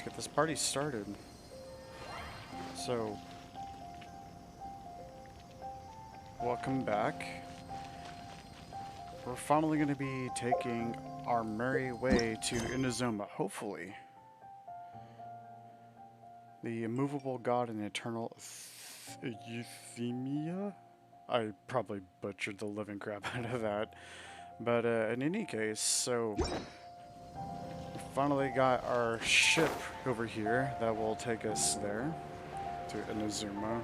Let's get this party started. So, welcome back. We're finally going to be taking our merry way to Inazuma, hopefully. The immovable god and eternal euthymia? I probably butchered the living crap out of that. But in any case, so we finally got our ship over here that will take us there to Inazuma.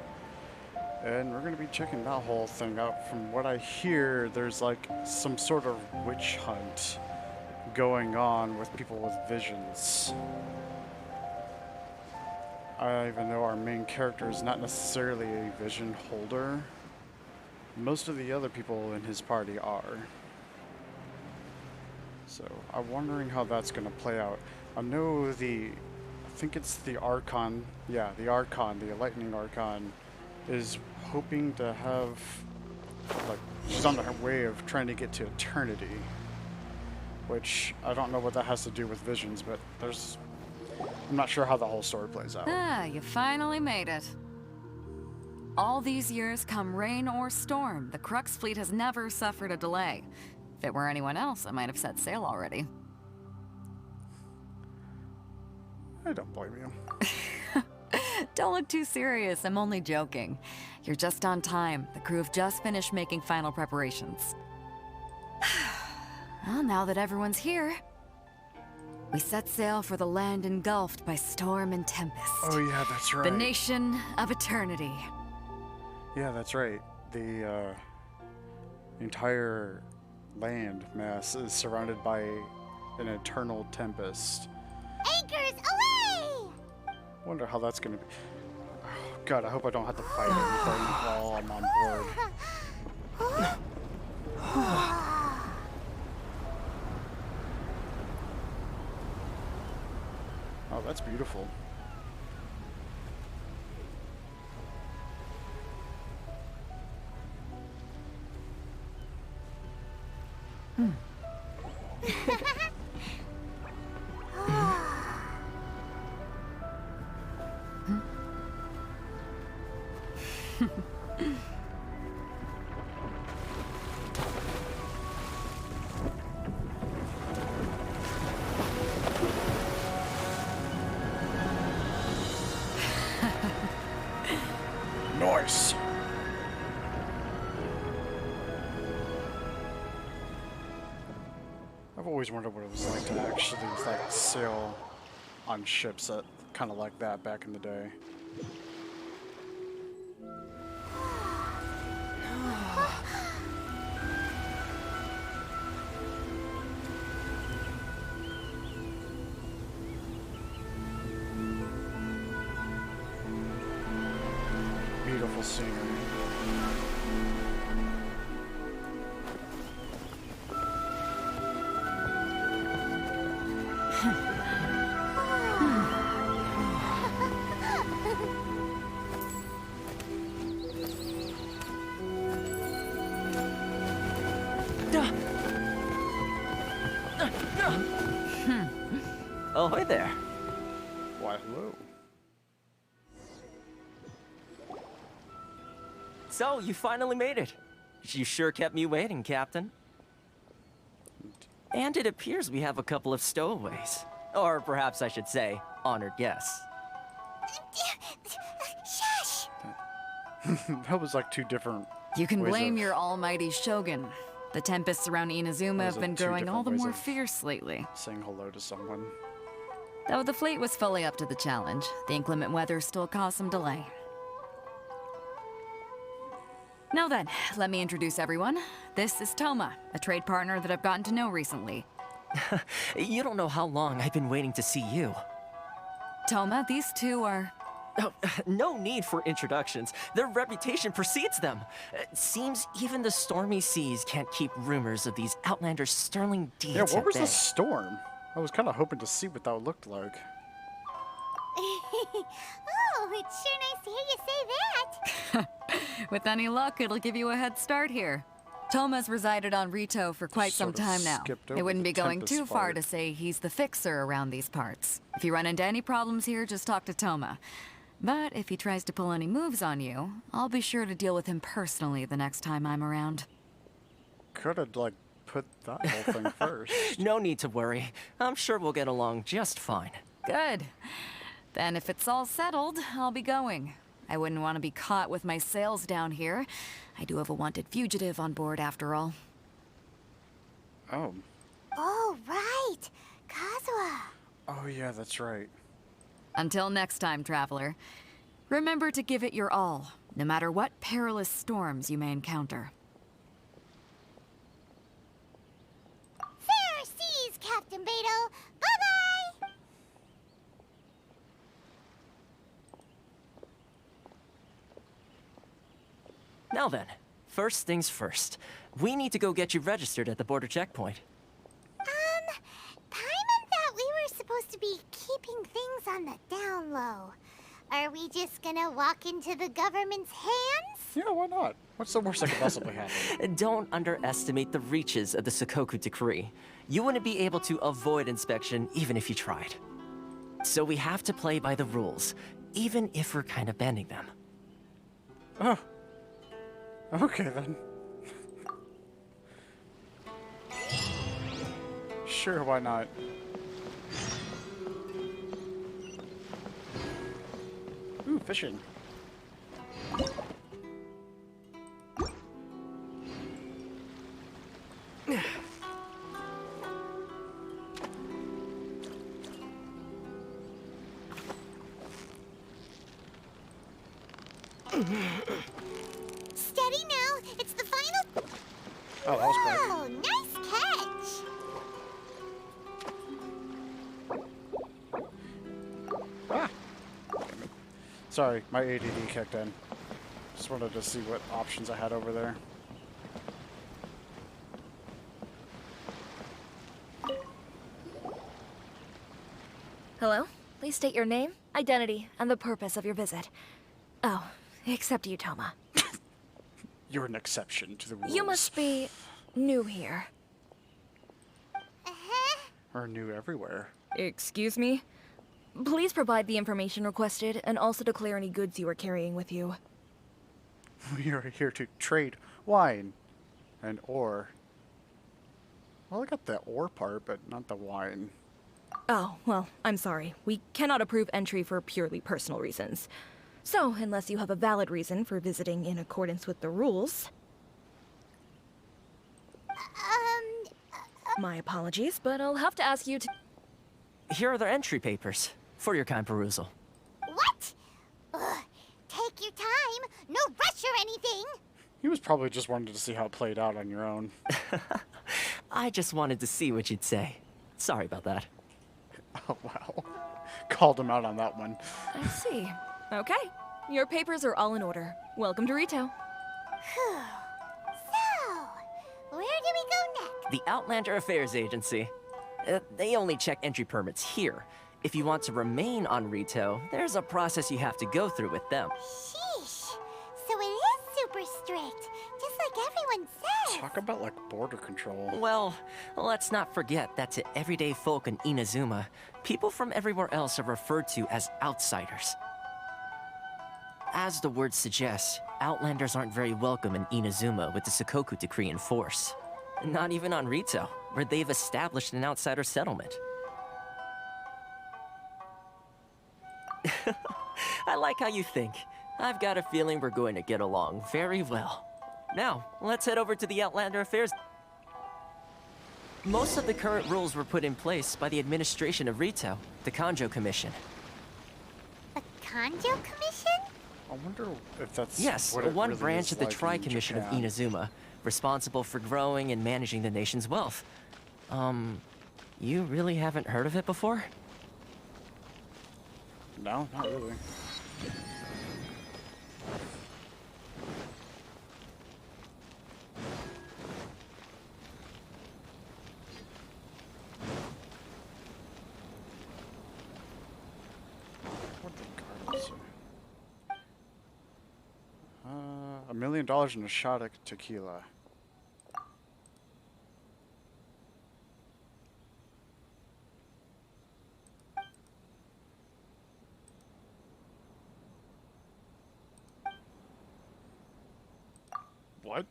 And we're going to be checking that whole thing out. From what I hear, there's like some sort of witch hunt going on with people with visions. Even though our main character is not necessarily a vision holder, most of the other people in his party are. So I'm wondering how that's going to play out. I know I think it's the Archon, yeah, the Archon, the Lightning Archon, is hoping to have, like, she's on her way of trying to get to eternity. Which, I don't know what that has to do with visions, but I'm not sure how the whole story plays out. Ah, you finally made it. All these years, come rain or storm, the Crux fleet has never suffered a delay. If it were anyone else, I might have set sail already. I don't blame you. Don't look too serious, I'm only joking. You're just on time. The crew have just finished making final preparations. Well, now that everyone's here, we set sail for the land engulfed by storm and tempest. Oh yeah, that's right. The nation of eternity. Yeah, that's right. The entire land mass is surrounded by an eternal tempest. Anchors away! Wonder how that's gonna be. Oh, God, I hope I don't have to fight anything while I'm on board. Oh, that's beautiful. Nice. I've always wondered what it was like to actually like sail on ships that kind of like that back in the day. Beautiful scenery. Oh, hi there. Why, hello. So, you finally made it. You sure kept me waiting, Captain. And it appears we have a couple of stowaways. Or perhaps I should say, honored guests. Shush! That was like two different. You can ways blame of- your almighty shogun. The tempests around Inazuma Those have are been two growing all the different ways more of- fierce lately. saying hello to someone. Though the fleet was fully up to the challenge, the inclement weather still caused some delay. Now then, let me introduce everyone. This is Toma, a trade partner that I've gotten to know recently. You don't know how long I've been waiting to see you. Toma, these two are... Oh, no need for introductions. Their reputation precedes them. Seems even the stormy seas can't keep rumors of these outlanders' sterling deeds Yeah, what at was bay. the storm? I was kind of hoping to see what that looked like. Oh, it's sure nice to hear you say that. With any luck, it'll give you a head start here. Toma's resided on Rito for quite some Sort of time now. skipped It over wouldn't the be going Tempest too far part. to say he's the fixer around these parts. If you run into any problems here, just talk to Toma. But if he tries to pull any moves on you, I'll be sure to deal with him personally the next time I'm around. Could have, like, put that whole thing first. No need to worry. I'm sure we'll get along just fine. Good. Then if it's all settled, I'll be going. I wouldn't want to be caught with my sails down here. I do have a wanted fugitive on board after all. Oh. Oh, right. Kazuha. Oh, yeah, that's right. Until next time, traveler. Remember to give it your all, no matter what perilous storms you may encounter. Fair seas, Captain Beto. Bye-bye. Now then, first things first. We need to go get you registered at the border checkpoint. Paimon thought we were supposed to be keeping things on the down low. Are we just gonna walk into the government's hands? Yeah, why not? What's the worst that could possibly happen? Don't underestimate the reaches of the Sakoku Decree. You wouldn't be able to avoid inspection even if you tried. So we have to play by the rules, even if we're kind of bending them. Oh. Okay, then. Sure, why not? Ooh, fishing. Steady now. It's the final. Oh, that was quick. Oh, nice catch. Ah! Damn it. Sorry, my ADD kicked in. Just wanted to see what options I had over there. Hello? Please state your name, identity, and the purpose of your visit. Oh, except you, Toma. You're an exception to the rules. You must be new here. Uh-huh. Or new everywhere. Excuse me? Please provide the information requested and also declare any goods you are carrying with you. We are here to trade wine and ore. Well, I got the ore part, but not the wine. Oh, well, I'm sorry. We cannot approve entry for purely personal reasons. So, unless you have a valid reason for visiting in accordance with the rules, my apologies, but I'll have to ask you to... Here are the entry papers for your kind perusal. What? Ugh. Take your time. No rush or anything. He was probably just wanted to see how it played out on your own. I just wanted to see what you'd say. Sorry about that. Oh, wow. Called him out on that one. I see. Okay. Your papers are all in order. Welcome to Rito. Whew. So, where do we go next? The Outlander Affairs Agency. They only check entry permits here. If you want to remain on Rito, there's a process you have to go through with them. Sheesh. So it is super strict, just like everyone says. Talk about, like, border control. Well, let's not forget that to everyday folk in Inazuma, people from everywhere else are referred to as outsiders. As the word suggests, Outlanders aren't very welcome in Inazuma with the Sakoku Decree in force. Not even on Rito, where they've established an outsider settlement. I like how you think. I've got a feeling we're going to get along very well. Now, let's head over to the Outlander Affairs. Most of the current rules were put in place by the administration of Rito, the Kanjo Commission. The Kanjo Commission? I wonder if that's Yes, what it one really branch is of the like in Tri-Commission of Japan. Inazuma, responsible for growing and managing the nation's wealth. You really haven't heard of it before? No, not really. What the cards are? $1 million in a shot of tequila. What?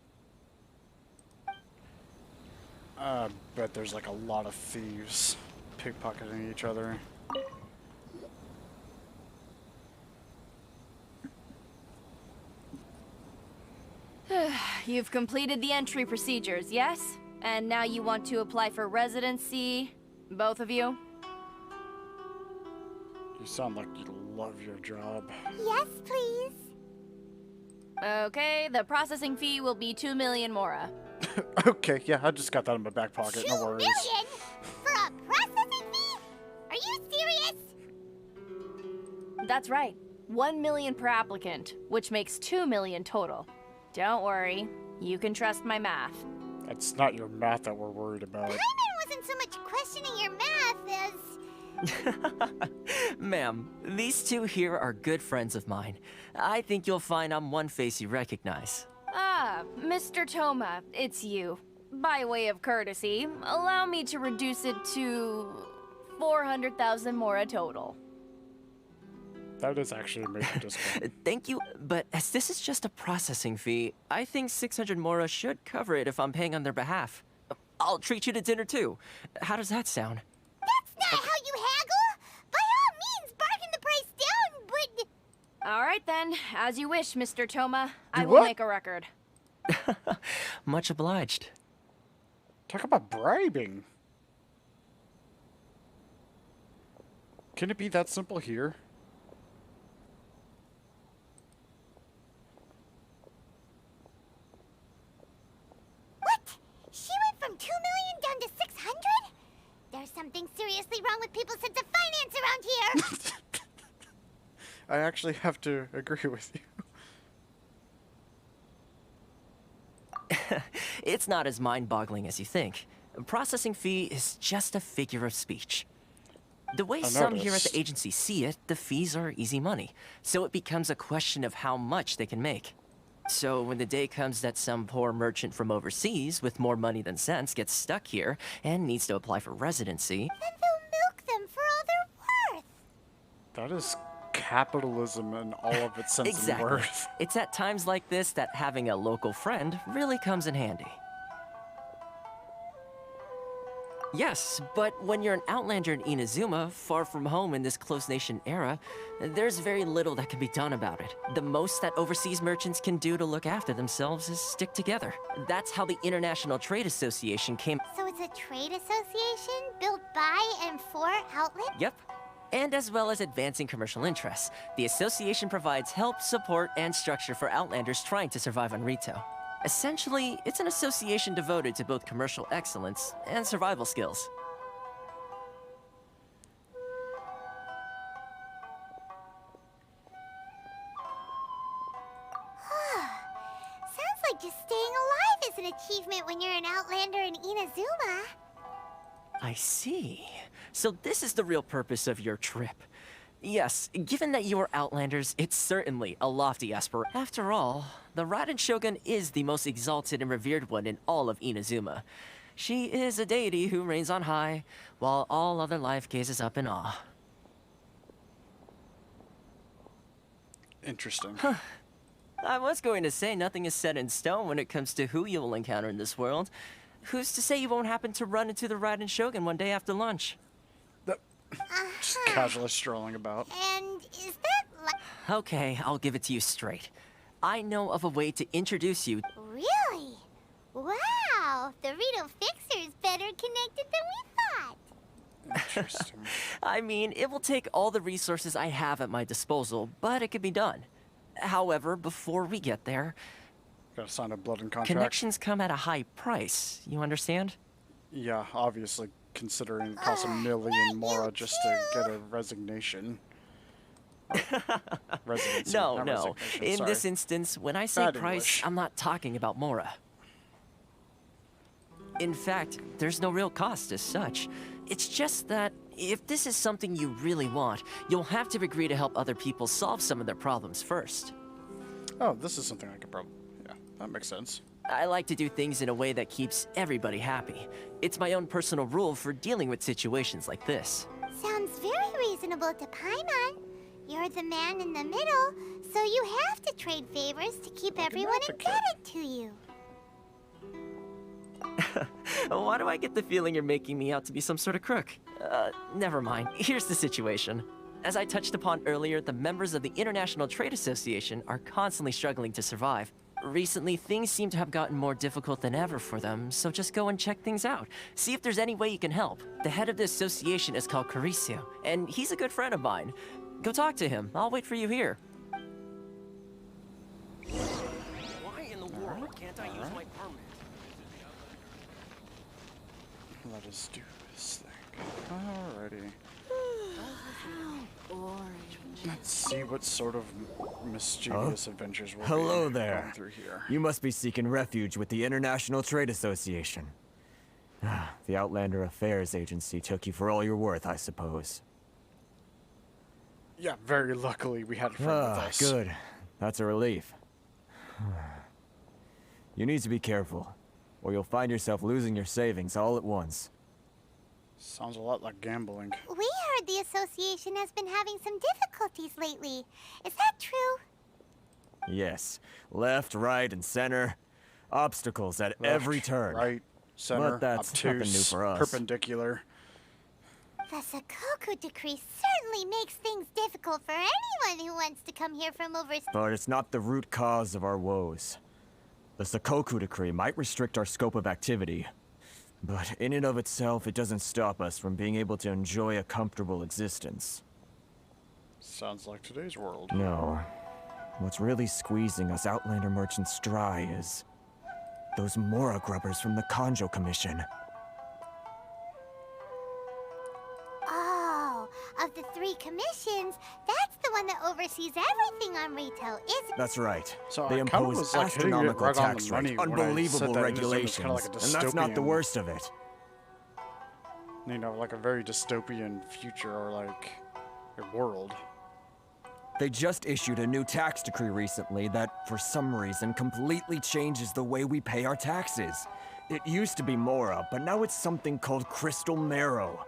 Bet there's like a lot of thieves pickpocketing each other. You've completed the entry procedures, yes? And now you want to apply for residency? Both of you? You sound like you love your job. Yes, please. Okay, the processing fee will be 2 million mora. Okay, yeah, I just got that in my back pocket. 2 No worries. million? For a processing fee? Are you serious? That's right. 1 million per applicant, which makes 2 million total. Don't worry, you can trust my math. It's not your math that we're worried about. Paimon wasn't so much questioning your math as... Ma'am, these two here are good friends of mine. I think you'll find I'm one face you recognize. Ah, Mr. Toma, it's you. By way of courtesy, allow me to reduce it to 400,000 mora total. That is actually a major discount. Thank you, but as this is just a processing fee, I think 600 mora should cover it if I'm paying on their behalf. I'll treat you to dinner too. How does that sound? That's not how you haggle! By all means, bargain the price down, but... All right then, as you wish, Mr. Toma. I Do will what? make a record. Much obliged. Talk about bribing. Can it be that simple here? What? She went from 2 million down to 600? There's something seriously wrong with people's sense of finance around here! I actually have to agree with you. It's not as mind-boggling as you think. A processing fee is just a figure of speech. The way some here at noticed. the agency see it, the fees are easy money, so it becomes a question of how much they can make. So when the day comes that some poor merchant from overseas with more money than sense gets stuck here and needs to apply for residency, Then they'll milk them for all they're worth! That is capitalism in all of its sense and exactly. worth. It's at times like this that having a local friend really comes in handy. Yes, but when you're an outlander in Inazuma, far from home in this close nation era, there's very little that can be done about it. The most that overseas merchants can do to look after themselves is stick together. That's how the International Trade Association came. So it's a trade association built by and for outlets? Yep. And as well as advancing commercial interests, the association provides help, support, and structure for outlanders trying to survive on Rito. Essentially, it's an association devoted to both commercial excellence and survival skills. Sounds like just staying alive is an achievement when you're an outlander in Inazuma. I see. So this is the real purpose of your trip. Yes, given that you are outlanders, it's certainly a lofty aspiration. After all, the Raiden Shogun is the most exalted and revered one in all of Inazuma. She is a deity who reigns on high, while all other life gazes up in awe. Interesting. I was going to say nothing is set in stone when it comes to who you will encounter in this world. Who's to say you won't happen to run into the Raiden Shogun one day after lunch? Just casually strolling about. And is that like... Okay, I'll give it to you straight. I know of a way to introduce you. Really? Wow, the Rito Fixer's better connected than we thought. Interesting. I mean, it will take all the resources I have at my disposal, but it can be done. However, before we get there, Gotta sign a blood and contract. connections come at a high price. You understand? Yeah, obviously, considering it costs $1 million more just to get a resignation. Residency, No, not no. resignation, In sorry. this instance, when I say Bad price, English. I'm not talking about Mora. In fact, there's no real cost as such. It's just that if this is something you really want, you'll have to agree to help other people solve some of their problems first. Oh, this is something I could probably... Yeah, that makes sense. I like to do things in a way that keeps everybody happy. It's my own personal rule for dealing with situations like this. Sounds very reasonable to Paimon. You're the man in the middle, so you have to trade favors to keep everyone advocate. indebted to you. Why do I get the feeling you're making me out to be some sort of crook? Never mind. Here's the situation. As I touched upon earlier, the members of the International Trade Association are constantly struggling to survive. Recently, things seem to have gotten more difficult than ever for them, so just go and check things out. See if there's any way you can help. The head of the association is called Caricio, and he's a good friend of mine. Go talk to him. I'll wait for you here. Why in the world can't I use my permit? Let us do this thing. Alrighty. Let's see what sort of mischievous adventures we'll Hello be there. going through here. You must be seeking refuge with the International Trade Association. The Outlander Affairs Agency took you for all you're worth, I suppose. Yeah, very luckily we had a friend with us. Good. That's a relief. You need to be careful, or you'll find yourself losing your savings all at once. Sounds a lot like gambling. We heard the association has been having some difficulties lately. Is that true? Yes. Left, right, and center. Obstacles at every Left, turn. Right, center, But that's nothing new obtuse, for us. perpendicular. The Sakoku decree certainly makes things difficult for anyone who wants to come here from overseas. But it's not the root cause of our woes. The Sakoku decree might restrict our scope of activity, but in and of itself, it doesn't stop us from being able to enjoy a comfortable existence. Sounds like today's world. No. What's really squeezing us Outlander merchants dry is those Mora grubbers from the Kanjo Commission. Oh, of the 3 commissions, that's the one that oversees everything on retail, isn't it? That's right. So They I kinda impose was, like, hitting it astronomical right on the tax money rates, when I said unbelievable that Inazuma is regulations, kinda like a and that's not the dystopian. worst of it. You know, like a very dystopian future or like a world. They just issued a new tax decree recently that, for some reason, completely changes the way we pay our taxes. It used to be Mora, but now it's something called Crystal Marrow.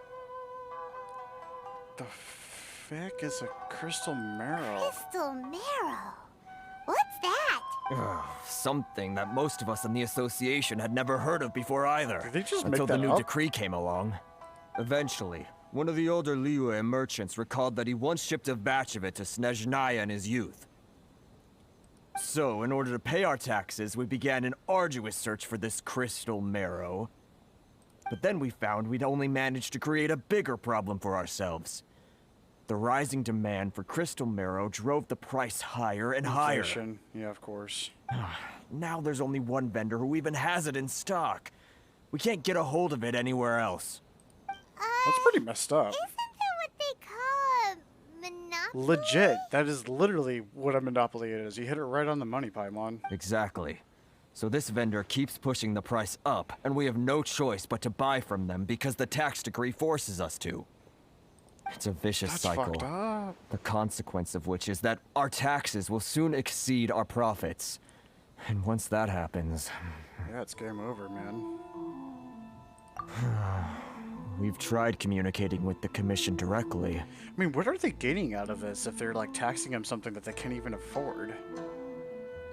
The frick is a crystal marrow? Crystal marrow. What's that? Something that most of us in the association had never heard of before either. Did they just make until the that new up? decree came along. Eventually, one of the older Liyue merchants recalled that he once shipped a batch of it to Snezhnaya in his youth. So, in order to pay our taxes, we began an arduous search for this crystal marrow. But then we found we'd only managed to create a bigger problem for ourselves. The rising demand for crystal marrow drove the price higher and higher. Inflation. Yeah, of course. Now there's only one vendor who even has it in stock. We can't get a hold of it anywhere else. That's pretty messed up. Isn't that what they call a monopoly? Legit. That is literally what a monopoly is. You hit it right on the money, Paimon. Exactly. So this vendor keeps pushing the price up, and we have no choice but to buy from them because the tax decree forces us to. It's a vicious That's cycle. fucked up. The consequence of which is that our taxes will soon exceed our profits. And once that happens, Yeah, it's game over, man. we've tried communicating with the commission directly. I mean, what are they gaining out of this if they're like taxing them something that they can't even afford?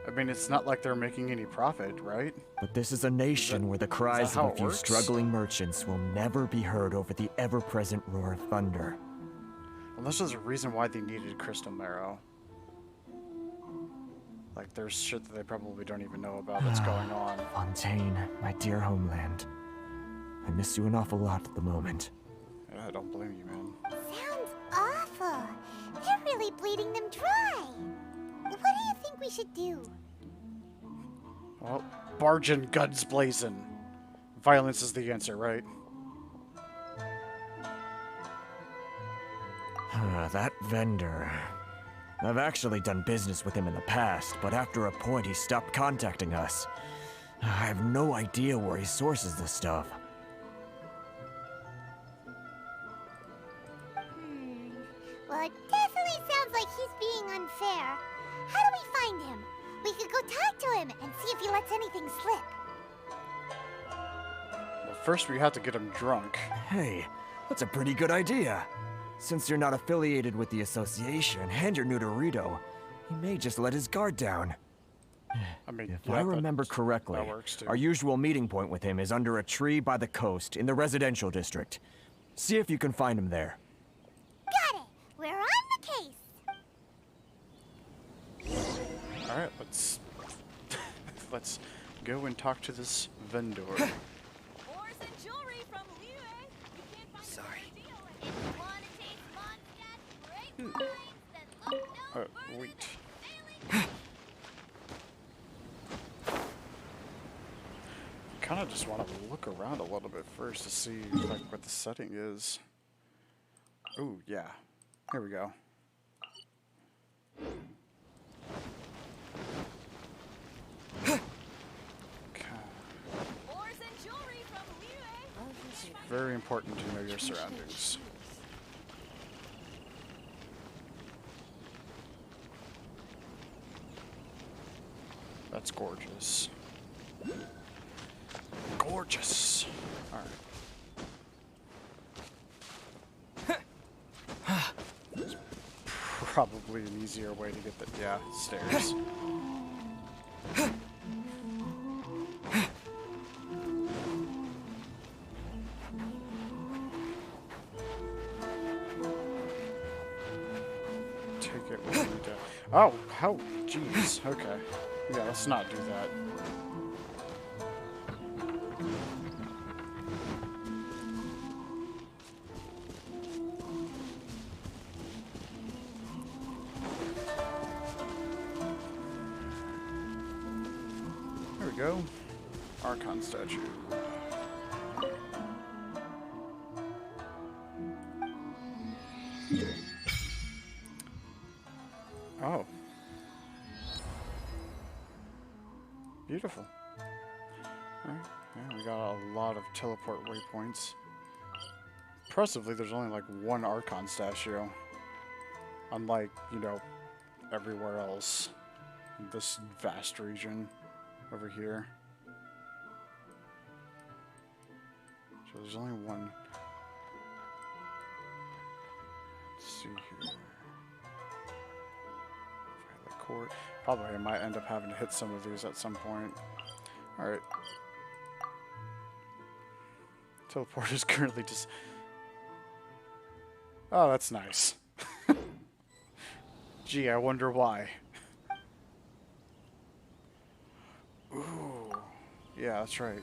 I mean, it's not like they're making any profit, right? But this is a nation where the cries how of a it few works? struggling merchants will never be heard over the ever-present roar of thunder. Unless there's a reason why they needed crystal marrow. Like, there's shit that they probably don't even know about that's going on. Fontaine, my dear homeland. I miss you an awful lot at the moment. Yeah, I don't blame you, man. Sounds awful. They're really bleeding them dry. What do you think we should do? Well, bargin' guns blazing. Violence is the answer, right? That vendor. I've actually done business with him in the past, but after a point he stopped contacting us. I have no idea where he sources this stuff. Well, it definitely sounds like he's being unfair. How do we find him? We could go talk to him and see if he lets anything slip. Well, first we have to get him drunk. Hey, that's a pretty good idea. Since you're not affiliated with the association and you're new to Rito, he may just let his guard down. I mean, If yeah, I remember correctly, that works too. our usual meeting point with him is under a tree by the coast in the residential district. See if you can find him there. Got it! We're on the case! Alright, let's let's go and talk to this vendor. Ores and jewelry from Liyue. You can't find Sorry. a better deal. If you wanna taste Mondstadt great wines, then look no further Wait. than Failing Kind of just want to look around a little bit first to see like what the setting is. Ooh, yeah. Here we go. Okay. Ores and jewelry from Liyue. Very important to know your surroundings. That's gorgeous. Gorgeous. All right. There's probably an easier way to get the stairs. Take it with me down. Oh, how? Jeez. Okay. Yeah, let's not do that. There we go. Archon statue. Oh. Beautiful. Alright, yeah, we got a lot of teleport waypoints. Impressively, there's only like one Archon statue. Unlike, you know, everywhere else in this vast region over here. So there's only one. Let's see here. Violet Court. Probably I might end up having to hit some of these at some point. Alright. Teleport is currently just... Oh, that's nice. Gee, I wonder why. Ooh. Yeah, that's right.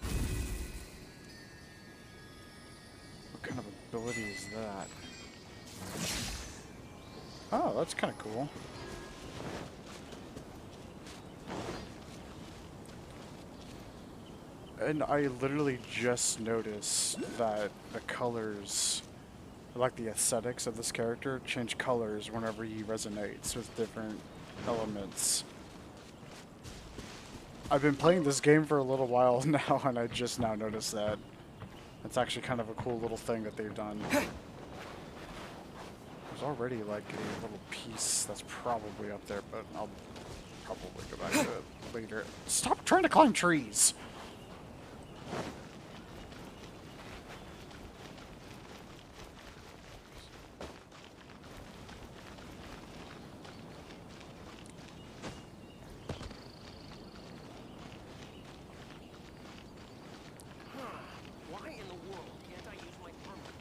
What kind of ability is that? Oh, that's kind of cool. And I literally just noticed that the colors, like the aesthetics of this character, change colors whenever he resonates with different elements. I've been playing this game for a little while now, and I just now noticed that. It's actually kind of a cool little thing that they've done. There's already like a little piece that's probably up there, but I'll probably go back to it later. Stop trying to climb trees! Why in the world can't I use my permanent?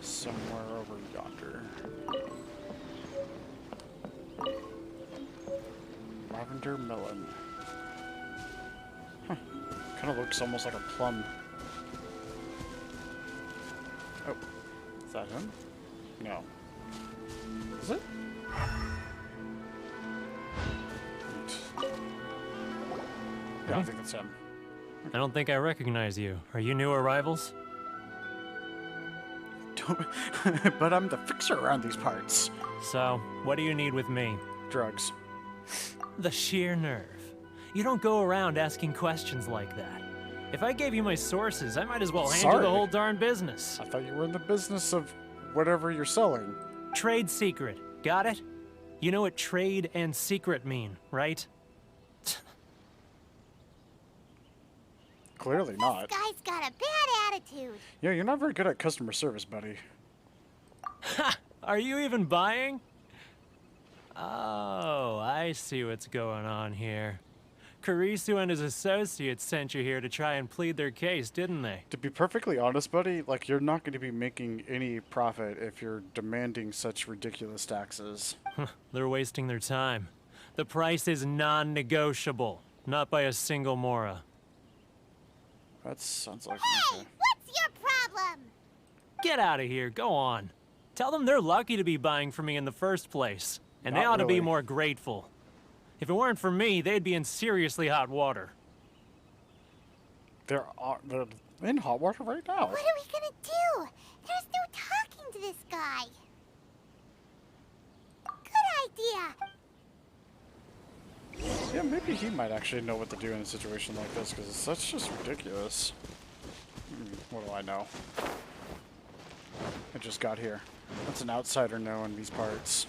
Somewhere over yonder. Lavender melon. Huh. Kind of looks almost like a plum. Oh, is that him? No. Is it? Wait. Yeah, I think that's him. I don't think I recognize you. Are you new arrivals? But I'm the fixer around these parts. So, what do you need with me? Drugs. The sheer nerve. You don't go around asking questions like that. If I gave you my sources, I might as well hand you Sorry. the whole darn business. I thought you were in the business of whatever you're selling. Trade secret. Got it? You know what trade and secret mean, right? Clearly not. This guy's got a bad attitude. Yeah, you're not very good at customer service, buddy. Ha! Are you even buying? Oh, I see what's going on here. Karisu and his associates sent you here to try and plead their case, didn't they? To be perfectly honest, buddy, like, you're not going to be making any profit if you're demanding such ridiculous taxes. They're wasting their time. The price is non-negotiable, not by a single Mora. That sounds like... Hey, what's your problem? Get out of here, go on. Tell them they're lucky to be buying from me in the first place, and they Not ought to be really. more grateful. If it weren't for me, they'd be in seriously hot water. They're in hot water right now. What are we gonna do? There's no talking to this guy. Good idea. Yeah, maybe he might actually know what to do in a situation like this, because that's just ridiculous. What do I know? I just got here. What's an outsider know in these parts?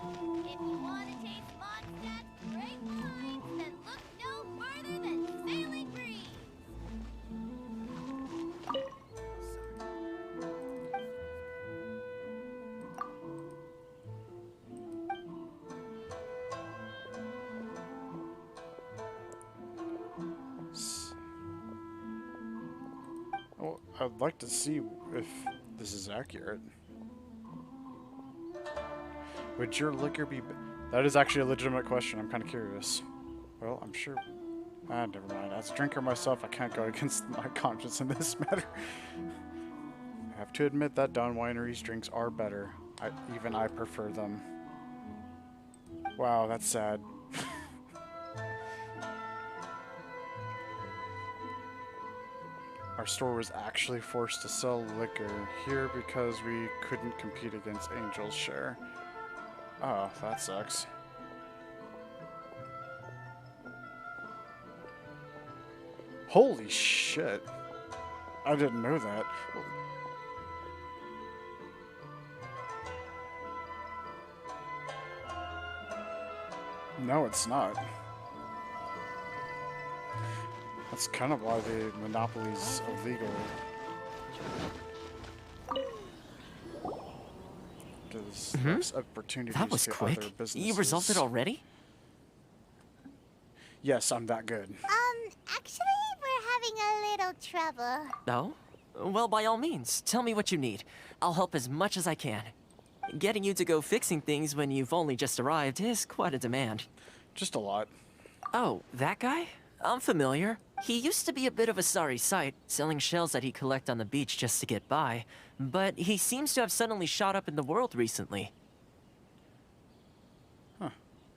If you want to taste Mondstadt's great wines, then look no further than Sailing Breeze. Well, I'd like to see if this is accurate. Would your liquor be... That is actually a legitimate question. I'm kind of curious. Well, I'm sure... never mind. As a drinker myself, I can't go against my conscience in this matter. I have to admit that Dawn Winery's drinks are better. Even I prefer them. Wow, that's sad. Our store was actually forced to sell liquor here because we couldn't compete against Angel's share. Oh, that sucks. Holy shit. I didn't know that. No, it's not. That's kind of why the monopoly's illegal. There's opportunities That was to quick. other businesses. You resolved it already? Yes, I'm that good. Actually, we're having a little trouble. No? Well, by all means, tell me what you need. I'll help as much as I can. Getting you to go fixing things when you've only just arrived is quite a demand. Just a lot. Oh, that guy? I'm familiar. He used to be a bit of a sorry sight, selling shells that he'd collect on the beach just to get by. But he seems to have suddenly shot up in the world recently. Huh.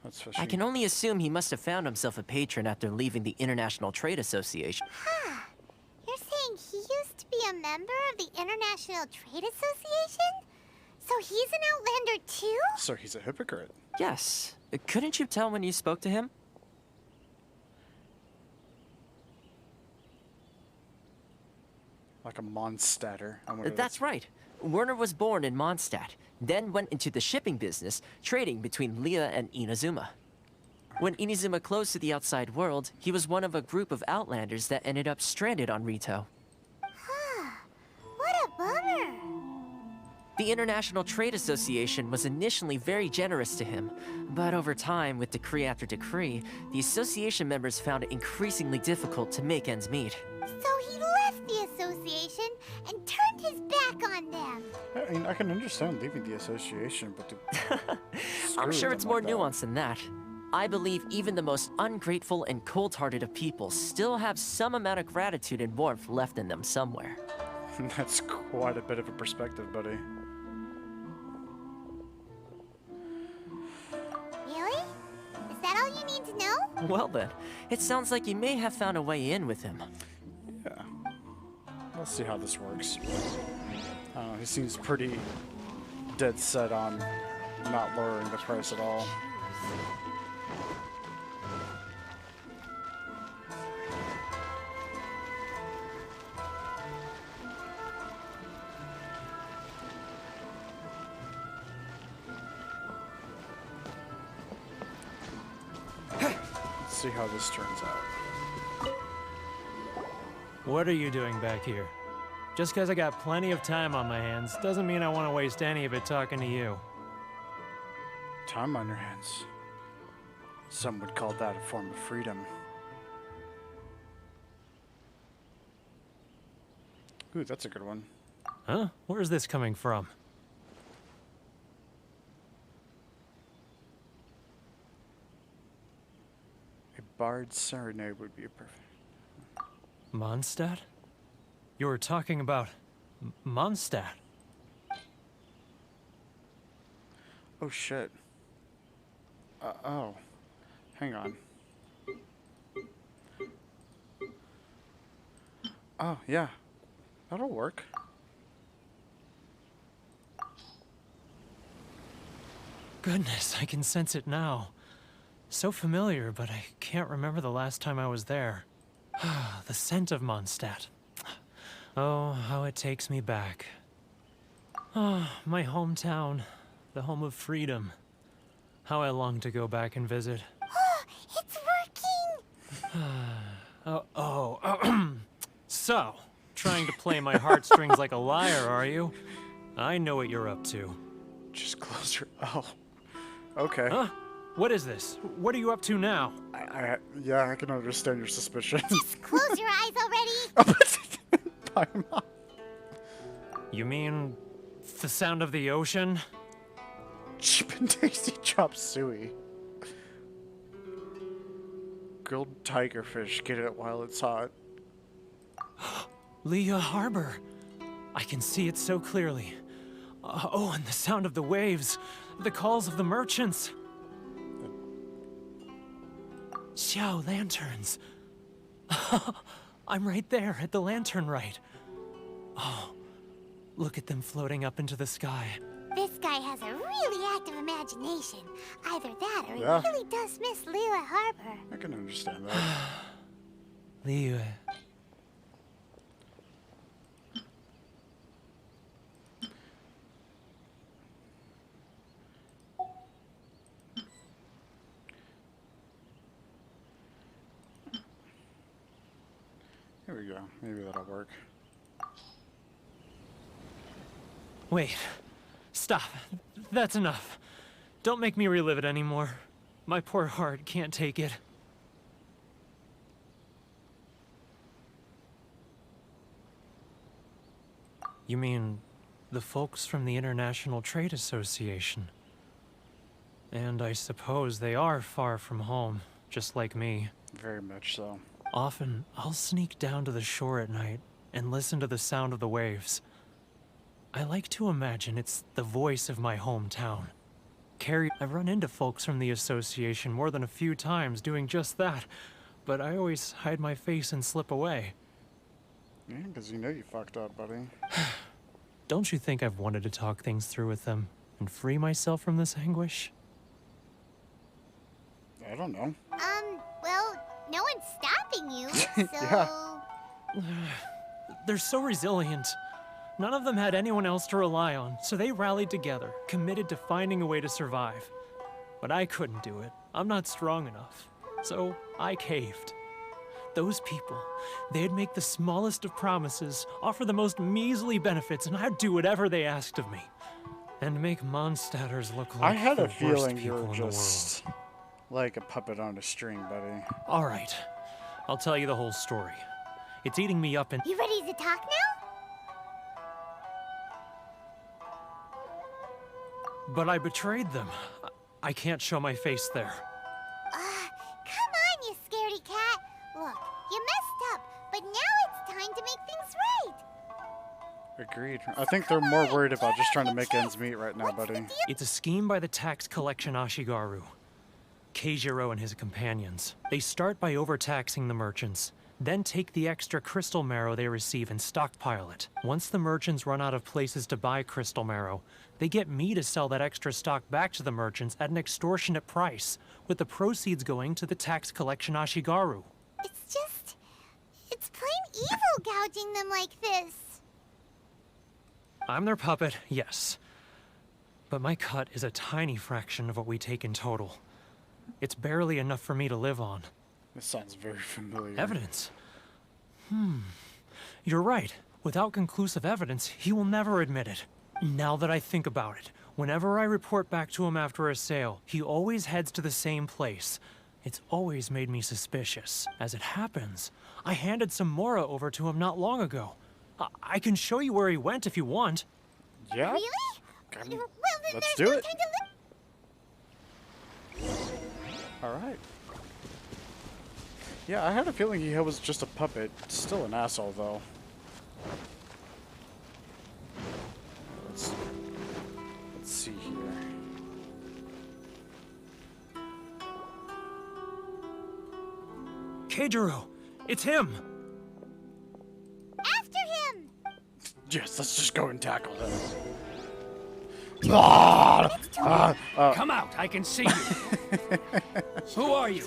That's fishy. I can only assume he must have found himself a patron after leaving the International Trade Association. Huh. You're saying he used to be a member of the International Trade Association? So he's an Outlander too? So he's a hypocrite. Yes. Couldn't you tell when you spoke to him? Like a Mondstadter. That's right. Werner was born in Mondstadt, then went into the shipping business, trading between Leah and Inazuma. When Inazuma closed to the outside world, he was one of a group of Outlanders that ended up stranded on Rito. Huh. What a bummer. The International Trade Association was initially very generous to him, but over time, with decree after decree, the association members found it increasingly difficult to make ends meet. So he left the association and turned his back on them. I mean, I can understand leaving the association, but to I'm screw sure them it's more like that. nuanced than that. I believe even the most ungrateful and cold-hearted of people still have some amount of gratitude and warmth left in them somewhere. That's quite a bit of a perspective, buddy. Really? Is that all you need to know? Well then, it sounds like you may have found a way in with him. Yeah. Let's see how this works. I don't know, he seems pretty dead set on not lowering the price at all. Let's see how this turns out. What are you doing back here? Just because I got plenty of time on my hands doesn't mean I want to waste any of it talking to you. Time on your hands. Some would call that a form of freedom. Ooh, that's a good one. Huh? Where's this coming from? A bard's serenade would be perfect. Mondstadt? You were talking about Mondstadt. Oh shit. Oh. Hang on. Oh, yeah. That'll work. Goodness, I can sense it now. So familiar, but I can't remember the last time I was there. The scent of Mondstadt. Oh, how it takes me back. Oh, my hometown. The home of freedom. How I long to go back and visit. It's working! So, trying to play my heartstrings like a liar, are you? I know what you're up to. Just close your... Oh. Okay. Huh? What is this? What are you up to now? Yeah, I can understand your suspicions. Just close your eyes already! Tie him up. You mean the sound of the ocean? Chip and tasty chop suey. Grilled tigerfish, get it while it's hot. Leah Harbor. I can see it so clearly. Oh, and the sound of the waves. The calls of the merchants. Xiao lanterns. I'm right there at the lantern right. Oh, look at them floating up into the sky. This guy has a really active imagination. Either that or Yeah. he really does miss Liyue Harbor. I can understand that. Liyue. Here we go. Maybe that'll work. Wait. Stop. That's enough. Don't make me relive it anymore. My poor heart can't take it. You mean the folks from the International Trade Association? And I suppose they are far from home, just like me. Very much so. Often, I'll sneak down to the shore at night and listen to the sound of the waves. I like to imagine it's the voice of my hometown. I've run into folks from the association more than a few times doing just that, but I always hide my face and slip away. Yeah, because you know you fucked up, buddy. Don't you think I've wanted to talk things through with them and free myself from this anguish? I don't know. Well, no one's stopping you, so... Yeah. They're so resilient. None of them had anyone else to rely on, so they rallied together, committed to finding a way to survive. But I couldn't do it. I'm not strong enough. So I caved. Those people, they'd make the smallest of promises, offer the most measly benefits, and I'd do whatever they asked of me. And make Mondstadters look like I had the a feeling worst you people were in the world. just like a puppet on a string, buddy. All right, I'll tell you the whole story. It's eating me up and... You ready to talk now? But I betrayed them. I can't show my face there. Come on, you scaredy cat. Look, you messed up, but now it's time to make things right. Agreed. I think they're more worried about just trying to make ends meet right now, buddy. It's a scheme by the tax collection Ashigaru. Keijiro and his companions. They start by overtaxing the merchants, then take the extra crystal marrow they receive and stockpile it. Once the merchants run out of places to buy crystal marrow, they get me to sell that extra stock back to the merchants at an extortionate price, with the proceeds going to the tax collection Ashigaru. It's plain evil gouging them like this. I'm their puppet, yes. But my cut is a tiny fraction of what we take in total. It's barely enough for me to live on. This sounds very familiar. Evidence? You're right. Without conclusive evidence, he will never admit it. Now that I think about it, whenever I report back to him after a sale, he always heads to the same place. It's always made me suspicious. As it happens, I handed some Mora over to him not long ago. I can show you where he went if you want. Yeah? Really? Well, Well, then let's there's do no it. time to look. Alright. Yeah, I had a feeling he was just a puppet. Still an asshole, though. Let's see here. Keijiro, it's him! After him! Yes, let's just go and tackle him. Come out, I can see you. Who are you?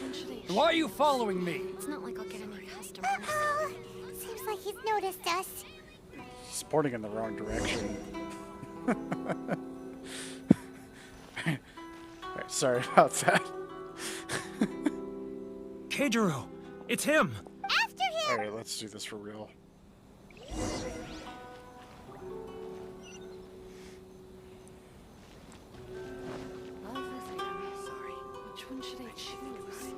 Why are you following me? It's not like I'll get any customers. Oh, seems like he's noticed us. He's pointing in the wrong direction. Right, sorry about that. Keijiro, it's him! After him! Alright, let's do this for real. Sorry. Which one should I choose?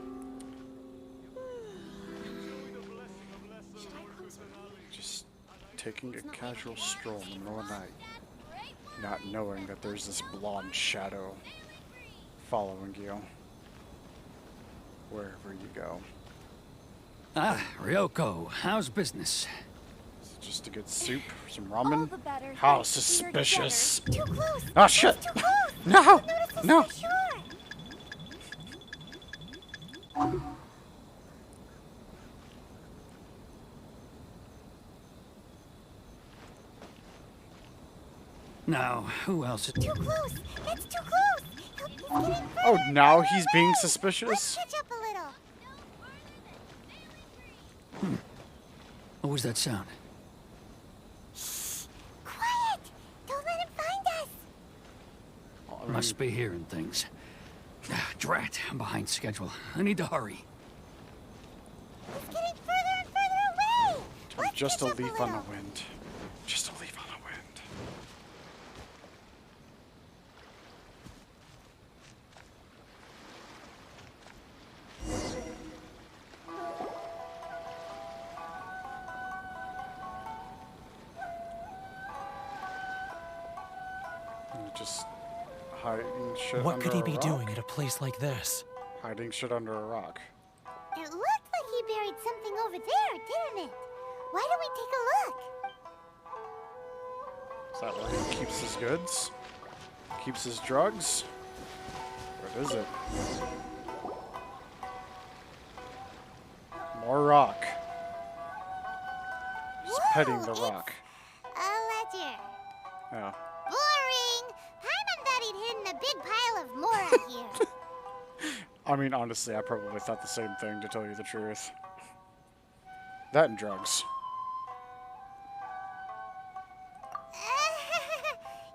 Just taking a casual stroll in the middle of the night, not knowing that there's this blonde shadow following you wherever you go. Ah, Ryoko, how's business? Is it just to get soup, some All ramen? the better. How Thanks. suspicious! Too close! Oh shit! Too close! No! Notice us No! for sure. Now, who else? Too close! It's too close! He's getting further Oh, and now further he's being away. suspicious? Let's catch up a little. What was that sound? Quiet! Don't let him find us. Well, I mean, Must be hearing things. Ah, drat, I'm behind schedule. I need to hurry. He's getting further and further away. Let's just a catch up leaf on the little. wind. Just a leaf on the wind. Just hiding shit What under could he a be rock? doing at a place like this? Hiding shit under a rock. It looked like he buried something over there, didn't it? Why don't we take a look? Is that where he keeps his goods? Keeps his drugs? What is it? More rock. He's petting the Whoa, rock. A ledger. Yeah. Boring. Paimon thought he'd hidden a big pile of Mora here. I mean, honestly, I probably thought the same thing, to tell you the truth. That and drugs.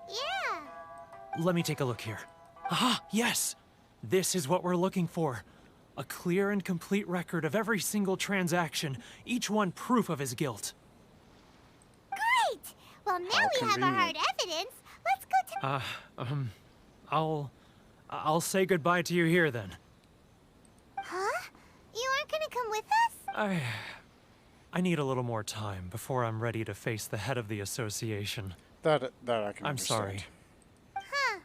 Yeah. Let me take a look here. Aha, yes! This is what we're looking for. A clear and complete record of every single transaction, each one proof of his guilt. Great. Well, now How we have our hard convenient. evidence. Let's go to. I'll say goodbye to you here then. Huh? You aren't gonna come with us? I need a little more time before I'm ready to face the head of the association. That I can I'm understand. sorry. Huh.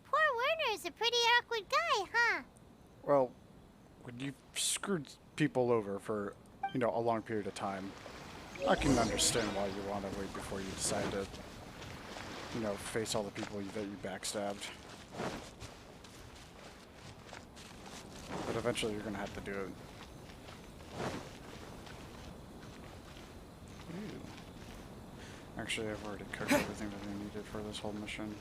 Poor Werner's a pretty awkward guy, huh? Well, when you've screwed people over for, you know, a long period of time, I can understand why you want to wait before you decide to, you know, face all the people that you backstabbed. But eventually you're going to have to do it. Ooh. Actually, I've already cooked everything that I needed for this whole mission.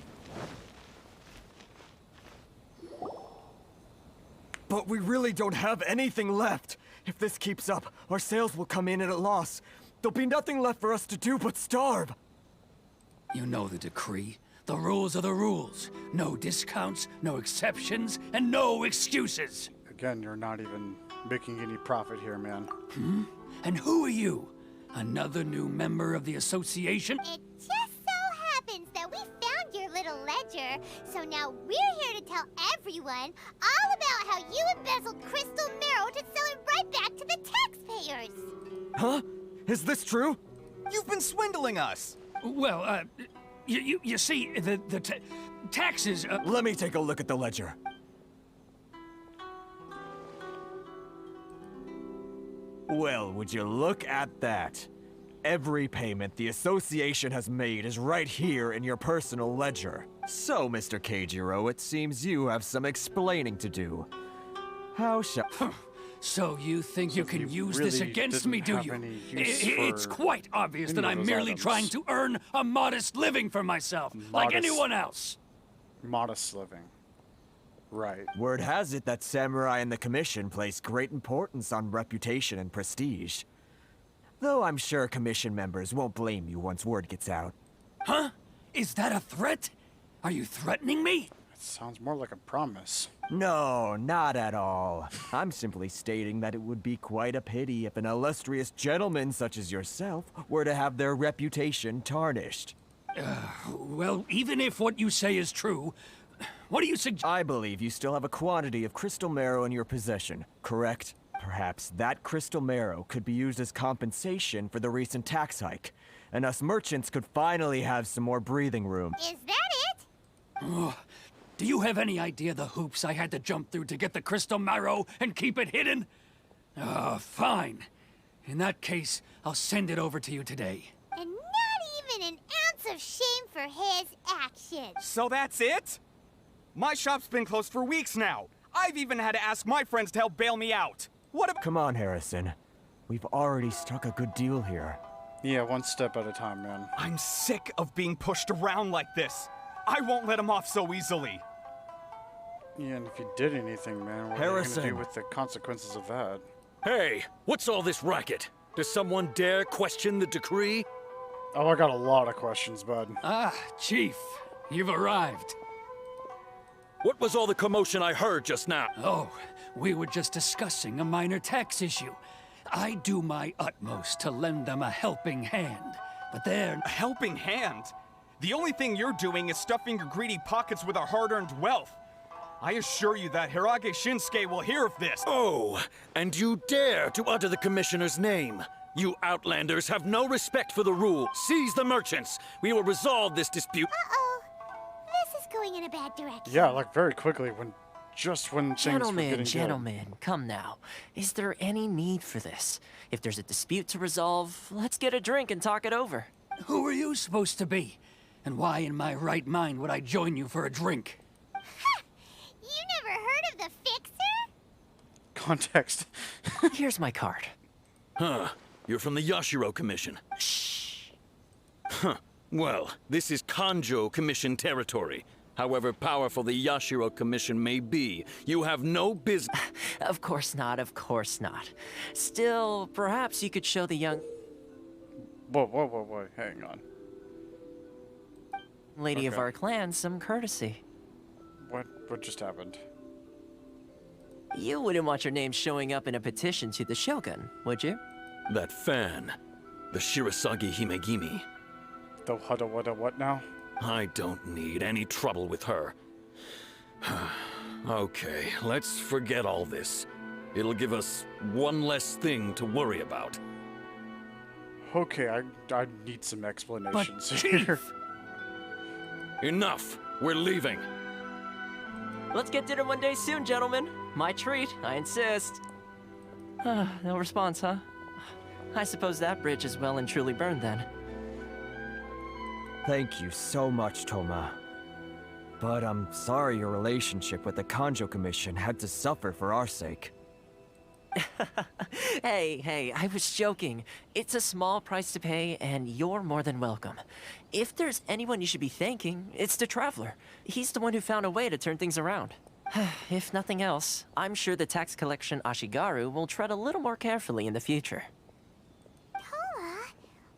But we really don't have anything left. If this keeps up, our sales will come in at a loss. There'll be nothing left for us to do but starve. You know the decree. The rules are the rules. No discounts, no exceptions, and no excuses. Again, you're not even making any profit here, man. And who are you? Another new member of the association? It just so happens that we found your little ledger, so now we're here to tell everyone all about how you embezzled crystal marrow to sell it right back to the taxpayers. Huh? Is this true? You've been swindling us! Well, you see, the taxes, Let me take a look at the ledger. Well, would you look at that? Every payment the association has made is right here in your personal ledger. So, Mr. Keijiro, it seems you have some explaining to do. How shall... So you think you can use really this against me, do didn't you? have any use It's for quite obvious that any of I'm those merely items. trying to earn a modest living for myself, like Modest. anyone else. Modest living. Right. Word has it that samurai and the commission place great importance on reputation and prestige. Though I'm sure commission members won't blame you once word gets out. Huh? Is that a threat? Are you threatening me? It sounds more like a promise. No, not at all. I'm simply stating that it would be quite a pity if an illustrious gentleman such as yourself were to have their reputation tarnished. Well, even if what you say is true, what do you suggest? I believe you still have a quantity of crystal marrow in your possession, correct? Perhaps that crystal marrow could be used as compensation for the recent tax hike, and us merchants could finally have some more breathing room. Is that it? Do you have any idea the hoops I had to jump through to get the crystal marrow and keep it hidden? Fine. In that case, I'll send it over to you today. And not even an ounce of shame for his actions. So that's it? My shop's been closed for weeks now. I've even had to ask my friends to help bail me out. What about— Come on, Harrison. We've already struck a good deal here. Yeah, one step at a time, man. I'm sick of being pushed around like this. I won't let him off so easily. Yeah, and if you did anything, man, what are you Harrison. gonna do with the consequences of that? Hey, what's all this racket? Does someone dare question the decree? Oh, I got a lot of questions, bud. Ah, Chief, you've arrived. What was all the commotion I heard just now? Oh, we were just discussing a minor tax issue. I do my utmost to lend them a helping hand, but they're... A helping hand? The only thing you're doing is stuffing your greedy pockets with our hard-earned wealth. I assure you that Hirage Shinsuke will hear of this. Oh, and you dare to utter the commissioner's name. You outlanders have no respect for the rule. Seize the merchants. We will resolve this dispute. Uh-oh. This is going in a bad direction. Yeah, like very quickly when things were getting Gentlemen, come now. Is there any need for this? If there's a dispute to resolve, let's get a drink and talk it over. Who are you supposed to be? And why in my right mind would I join you for a drink? You never heard of the Fixer? good. Context. Here's my card. Huh. You're from the Yashiro Commission. Shh. Huh. Well, this is Kanjo Commission territory. However powerful the Yashiro Commission may be, you have no business. Of course not, of course not. Still, perhaps you could show the young Whoa, hang on. lady of Okay. our clan some courtesy. What just happened? You wouldn't want your name showing up in a petition to the Shogun, would you? That fan, the Shirasagi Himegimi. The what now? I don't need any trouble with her. Okay, let's forget all this. It'll give us one less thing to worry about. Okay, I need some explanations But, here. Chief! Enough! We're leaving. Let's get dinner one day soon, gentlemen. My treat, I insist. No response, huh? I suppose that bridge is well and truly burned then. Thank you so much, Toma. But I'm sorry your relationship with the Kanjo Commission had to suffer for our sake. Hey, I was joking. It's a small price to pay, and you're more than welcome. If there's anyone you should be thanking, it's the Traveler. He's the one who found a way to turn things around. If nothing else, I'm sure the tax collection Ashigaru will tread a little more carefully in the future. Toma,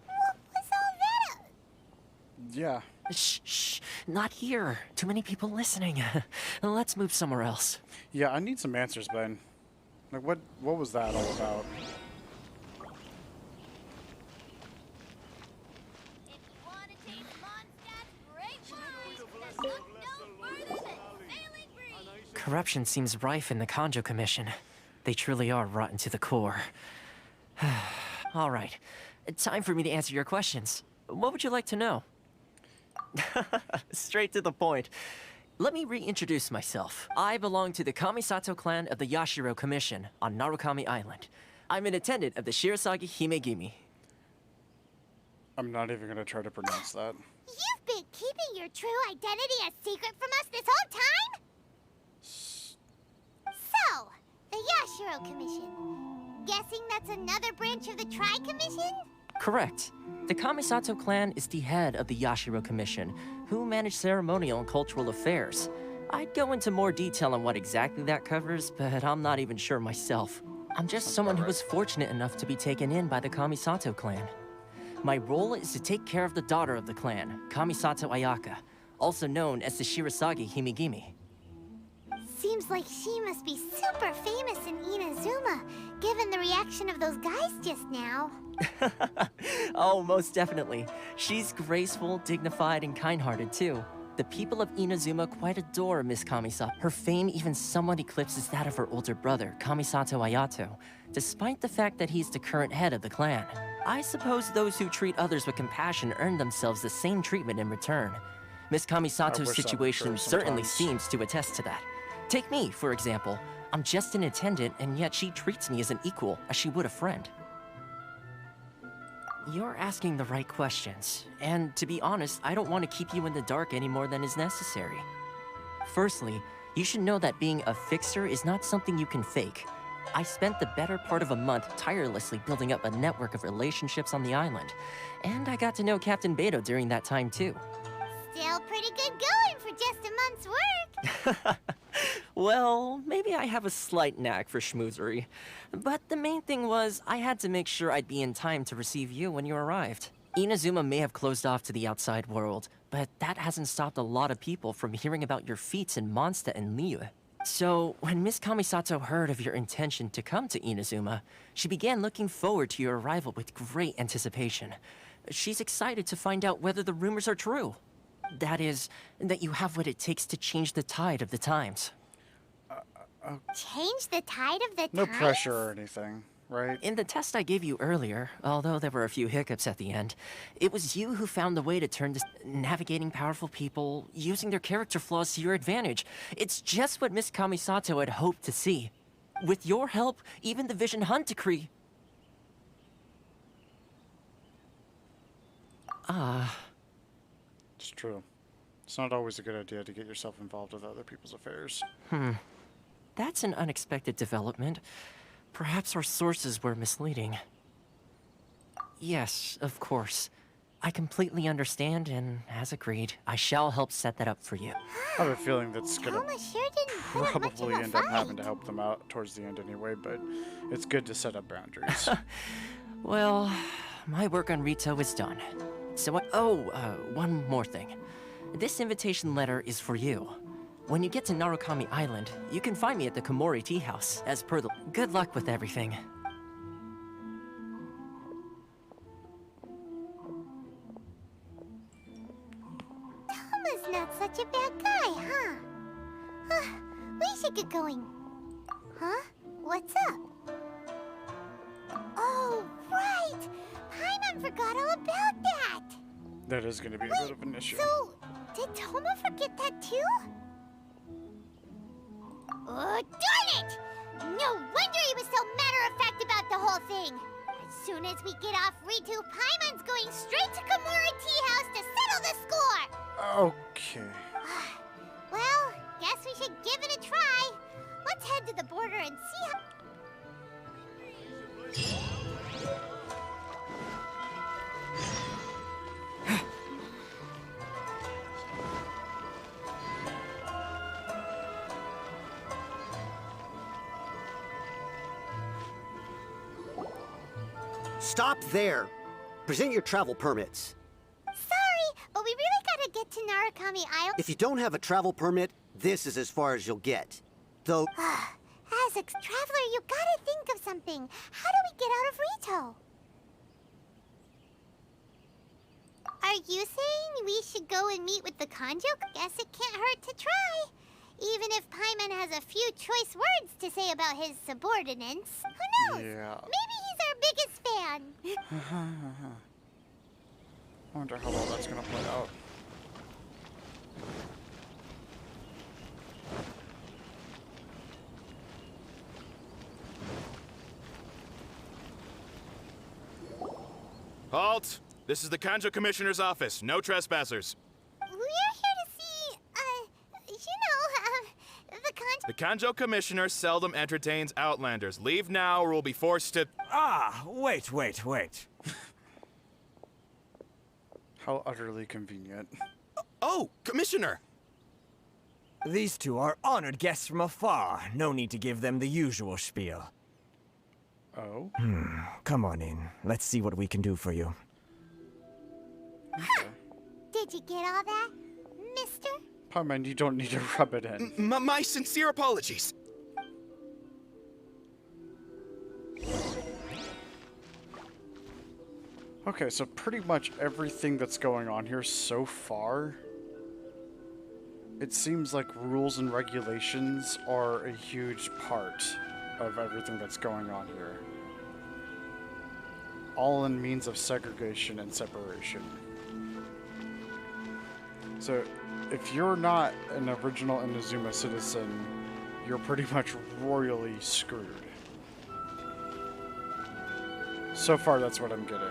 what was all that? Yeah. Shh, not here. Too many people listening. Let's move somewhere else. Yeah, I need some answers, Ben. Like, what was that all about? Corruption seems rife in the Kanjo Commission. They truly are rotten to the core. All right. Time for me to answer your questions. What would you like to know? Straight to the point. Let me reintroduce myself. I belong to the Kamisato clan of the Yashiro Commission on Narukami Island. I'm an attendant of the Shirasagi Himegimi. I'm not even gonna try to pronounce that. You've been keeping your true identity a secret from us this whole time? So, the Yashiro Commission. Guessing that's another branch of the Tri-Commission? Correct. The Kamisato clan is the head of the Yashiro Commission, who manage ceremonial and cultural affairs. I'd go into more detail on what exactly that covers, but I'm not even sure myself. I'm just someone who was fortunate enough to be taken in by the Kamisato clan. My role is to take care of the daughter of the clan, Kamisato Ayaka, also known as the Shirasagi Himegimi. Seems like she must be super famous in Inazuma, given the reaction of those guys just now. Oh, most definitely. She's graceful, dignified, and kind-hearted, too. The people of Inazuma quite adore Miss Kamisato. Her fame even somewhat eclipses that of her older brother, Kamisato Ayato, despite the fact that he's the current head of the clan. I suppose those who treat others with compassion earn themselves the same treatment in return. Miss Kamisato's situation certainly seems to attest to that. Take me, for example. I'm just an attendant, and yet she treats me as an equal, as she would a friend. You're asking the right questions, and to be honest, I don't want to keep you in the dark any more than is necessary. Firstly, you should know that being a fixer is not something you can fake. I spent the better part of a month tirelessly building up a network of relationships on the island, and I got to know Captain Beto during that time too. Still pretty good going for just a month's work. Well, maybe I have a slight knack for schmoozery. But the main thing was, I had to make sure I'd be in time to receive you when you arrived. Inazuma may have closed off to the outside world, but that hasn't stopped a lot of people from hearing about your feats in Mondstadt and Liyue. So, when Miss Kamisato heard of your intention to come to Inazuma, she began looking forward to your arrival with great anticipation. She's excited to find out whether the rumors are true. That is, that you have what it takes to change the tide of the times. Change the tide of the No times? pressure or anything, right? In the test I gave you earlier, although there were a few hiccups at the end, it was you who found the way to turn this navigating powerful people, using their character flaws to your advantage. It's just what Miss Kamisato had hoped to see. With your help, even the Vision Hunt decree... It's true. It's not always a good idea to get yourself involved with other people's affairs. That's an unexpected development. Perhaps our sources were misleading. Yes, of course. I completely understand, and as agreed, I shall help set that up for you. I have a feeling that's gonna Toma sure didn't put up much of probably a end up fight. having to help them out towards the end anyway, but it's good to set up boundaries. Well, my work on Rito is done. So one more thing. This invitation letter is for you. When you get to Narukami Island, you can find me at the Komori Tea House, as per the... Good luck with everything. Toma's not such a bad guy, huh? We should get going. Huh? What's up? Oh, right! Paimon forgot all about that! That is gonna be a bit of an issue. So, did Toma forget that too? Oh, darn it! No wonder he was so matter-of-fact about the whole thing! As soon as we get off Ritu, Paimon's going straight to Komori Tea House to settle the score! Okay. Well, guess we should give it a try. Let's head to the border and see how... Stop there. Present your travel permits. Sorry, but we really gotta get to Narukami Island. If you don't have a travel permit, this is as far as you'll get. Though, As a traveler, you gotta think of something. How do we get out of Rito? Are you saying we should go and meet with the Kanjo? Guess it can't hurt to try. Even if Paimon has a few choice words to say about his subordinates, who knows? Yeah. Maybe he's our biggest fan. I wonder how well that's gonna play out. Halt! This is the Kanjo Commissioner's office. No trespassers. We're here to see, the con- The Kanjo Commissioner seldom entertains Outlanders. Leave now or we'll be forced to... Ah, wait. How utterly convenient. Oh, Commissioner! These two are honored guests from afar. No need to give them the usual spiel. Oh? Come on in. Let's see what we can do for you. Did you get all that, mister? Paimon, you don't need to rub it in. My sincere apologies. Okay, so pretty much everything that's going on here so far, it seems like rules and regulations are a huge part of everything that's going on here. All in means of segregation and separation. So, if you're not an original Inazuma citizen, you're pretty much royally screwed. So far, that's what I'm getting.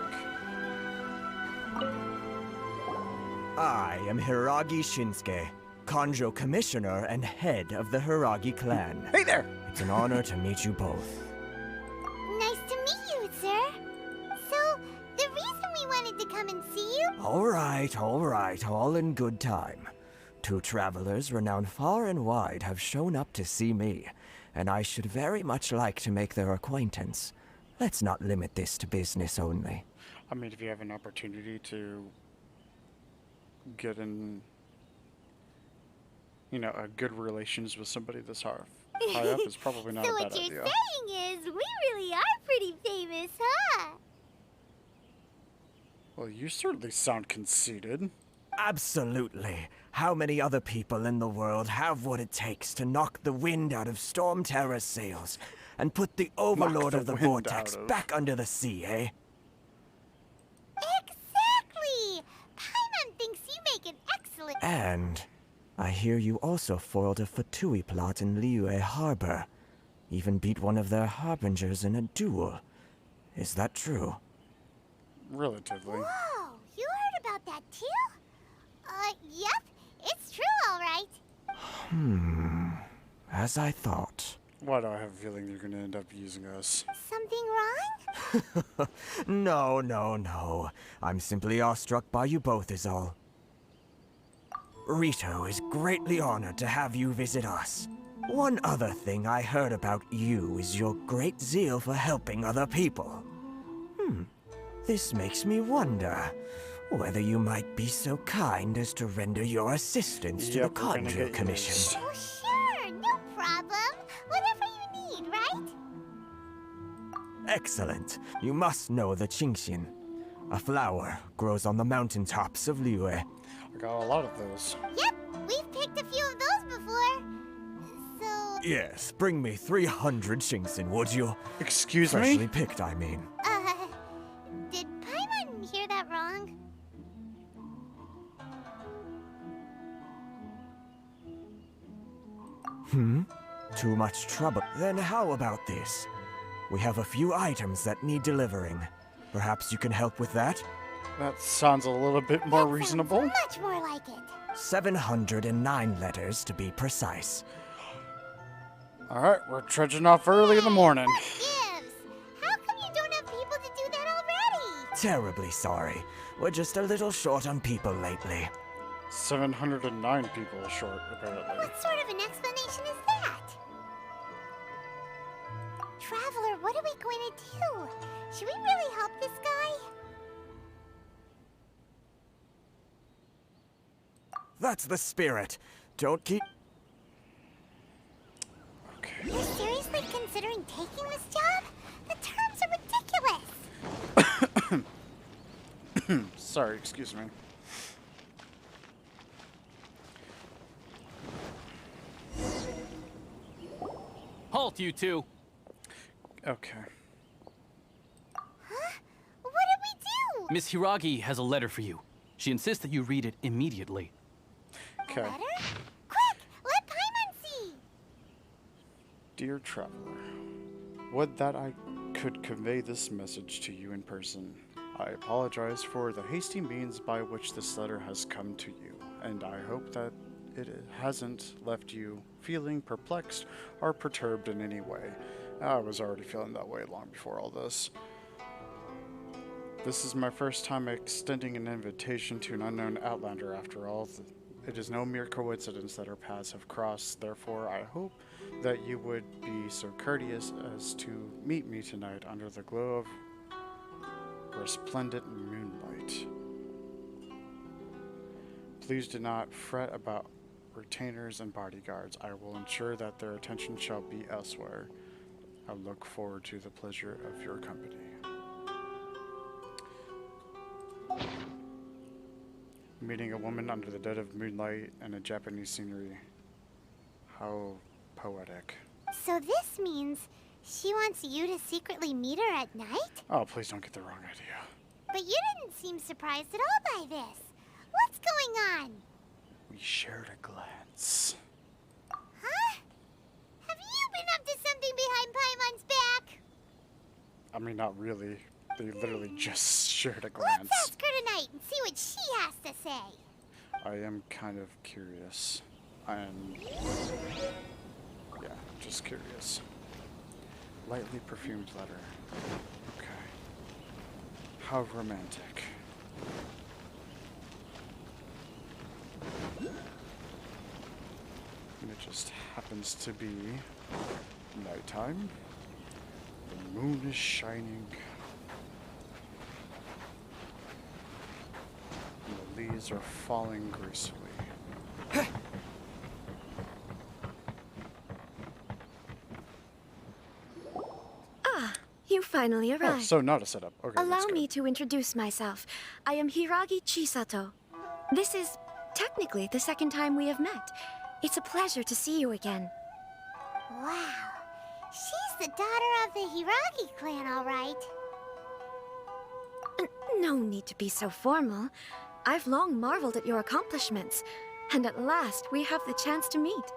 I am Hiragi Shinsuke, Kanjo Commissioner and head of the Hiragi clan. Hey there! It's an honor to meet you both. Nice to meet you, sir. So, the reason we wanted to come and see you... All right, all in good time. Two travelers renowned far and wide have shown up to see me, and I should very much like to make their acquaintance. Let's not limit this to business only. I mean, if you have an opportunity to get in, you know, a good relations with somebody this high up is probably not so a bad what you're idea. saying is, we really are pretty famous, huh? Well, you certainly sound conceited. Absolutely. How many other people in the world have what it takes to knock the wind out of Storm Terror's sails and put the Overlord of the Vortex back under the sea, eh? Exactly! Paimon thinks you make an excellent... And I hear you also foiled a Fatui plot in Liyue Harbor. Even beat one of their harbingers in a duel. Is that true? Relatively. Whoa! You heard about that too? Yep. It's true, all right. As I thought. Why do I have a feeling you're going to end up using us? Something wrong? No. I'm simply awestruck by you both is all. Rito is greatly honored to have you visit us. One other thing I heard about you is your great zeal for helping other people. This makes me wonder whether you might be so kind as to render your assistance to the Kanjo Commission. Oh, sure. No problem. Whatever you need, right? Excellent. You must know the Qingshin. A flower grows on the mountaintops of Liyue. I got a lot of those. Yep. We've picked a few of those before. So... Yes, bring me 300 Qingshin, would you? Excuse me? Freshly picked, I mean. Did Paimon hear that wrong? Too much trouble. Then how about this? We have a few items that need delivering. Perhaps you can help with that? That sounds a little bit more reasonable. Much more like it. 709 letters to be precise. Alright, we're trudging off early in the morning. Gives. How come you don't have people to do that already? Terribly sorry. We're just a little short on people lately. 709 people short, apparently. What sort of an explanation is that? Traveler, what are we going to do? Should we really help this guy? That's the spirit. Don't keep... Okay. You're seriously considering taking this job? The terms are ridiculous. Sorry, excuse me. halt, you two. Okay. Huh? What did we do? Miss Hiragi has a letter for you. She insists that you read it immediately. Okay. Letter? Quick, let Paimon see. Dear traveler, would that I could convey this message to you in person. I apologize for the hasty means by which this letter has come to you, and I hope that it hasn't left you feeling perplexed or perturbed in any way. I was already feeling that way long before all this. This is my first time extending an invitation to an unknown outlander after all. It is no mere coincidence that our paths have crossed, therefore I hope that you would be so courteous as to meet me tonight under the glow of resplendent moonlight. Please do not fret about retainers and bodyguards. I will ensure that their attention shall be elsewhere. I look forward to the pleasure of your company. Meeting a woman under the dead of moonlight and a Japanese scenery. How poetic. So this means she wants you to secretly meet her at night? Oh, please don't get the wrong idea. But you didn't seem surprised at all by this. What's going on? We shared a glance. Huh? Have you been up to something behind Paimon's back? I mean, not really. They literally just shared a glance. Let's ask her tonight and see what she has to say. I am kind of curious. And yeah, just curious. Lightly perfumed letter. Okay. How romantic. And it just happens to be nighttime. The moon is shining. And the leaves are falling gracefully. You finally arrived. Oh, so not a setup. Okay, Allow me to introduce myself. I am Hiragi Chisato. This is technically the second time we have met. It's a pleasure to see you again. Wow. She's the daughter of the Hiragi clan, all right. No need to be so formal. I've long marveled at your accomplishments, and at last we have the chance to meet.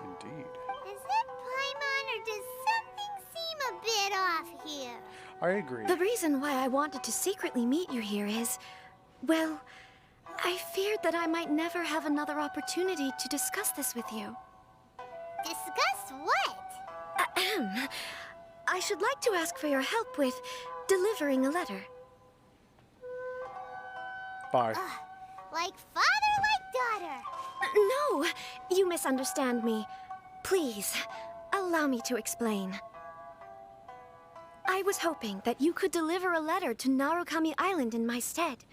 Indeed. Is it Paimon, or does something seem a bit off here? I agree. The reason why I wanted to secretly meet you here is, well, I feared that I might never have another opportunity to discuss this with you. Discuss what? Ahem. I should like to ask for your help with delivering a letter. Bye. Like father, like daughter. No, you misunderstand me. Please, allow me to explain. I was hoping that you could deliver a letter to Narukami Island in my stead.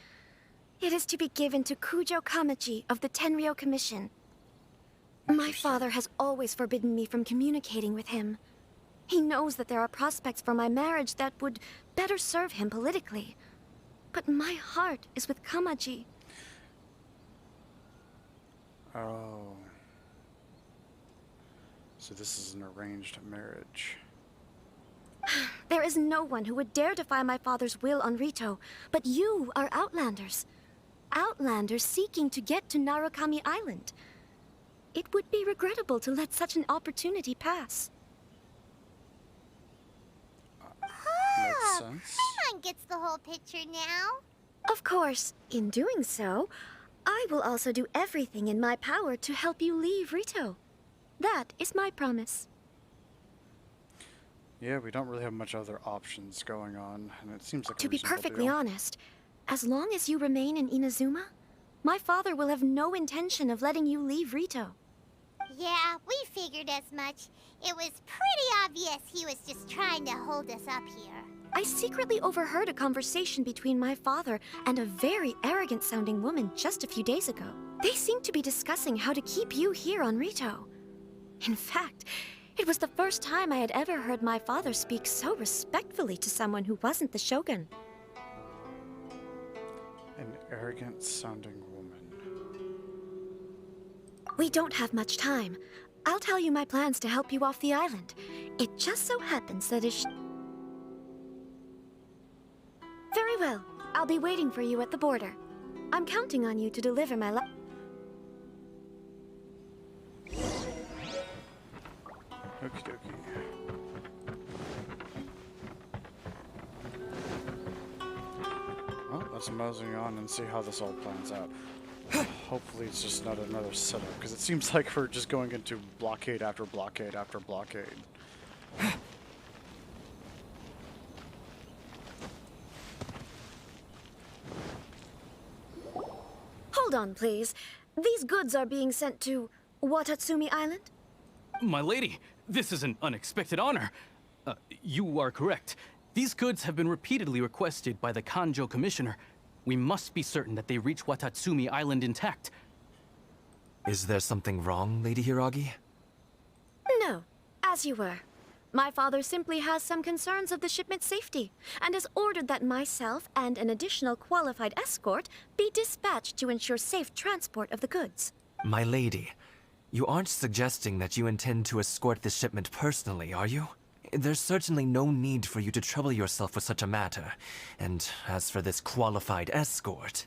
It is to be given to Kujo Kamachi of the Tenryou Commission. My father has always forbidden me from communicating with him. He knows that there are prospects for my marriage that would better serve him politically. But my heart is with Kamaji. Oh. So this is an arranged marriage. There is no one who would dare defy my father's will on Rito, but you are Outlanders. Outlanders seeking to get to Narukami Island. It would be regrettable to let such an opportunity pass. Makes sense. Paimon gets the whole picture now. Of course, in doing so, I will also do everything in my power to help you leave Rito. That is my promise. Yeah, we don't really have much other options going on, and it seems like To a be reasonable perfectly deal. honest, as long as you remain in Inazuma, my father will have no intention of letting you leave Rito. Yeah, we figured as much. It was pretty obvious he was just trying to hold us up here. I secretly overheard a conversation between my father and a very arrogant-sounding woman just a few days ago. They seemed to be discussing how to keep you here on Rito. In fact, it was the first time I had ever heard my father speak so respectfully to someone who wasn't the Shogun. An arrogant-sounding woman. We don't have much time. I'll tell you my plans to help you off the island. It just so happens that Very well. I'll be waiting for you at the border. I'm counting on you to deliver my Okie dokie. Well, let's mosey on and see how this all plans out. Hopefully it's just not another setup, because it seems like we're just going into blockade after blockade after blockade. Hold on, please. These goods are being sent to Watatsumi Island? My lady, this is an unexpected honor. You are correct. These goods have been repeatedly requested by the Kanjo Commissioner. We must be certain that they reach Watatsumi Island intact. Is there something wrong, Lady Hiragi? No, as you were. My father simply has some concerns of the shipment's safety, and has ordered that myself and an additional qualified escort be dispatched to ensure safe transport of the goods. My lady, you aren't suggesting that you intend to escort this shipment personally, are you? There's certainly no need for you to trouble yourself with such a matter. And as for this qualified escort...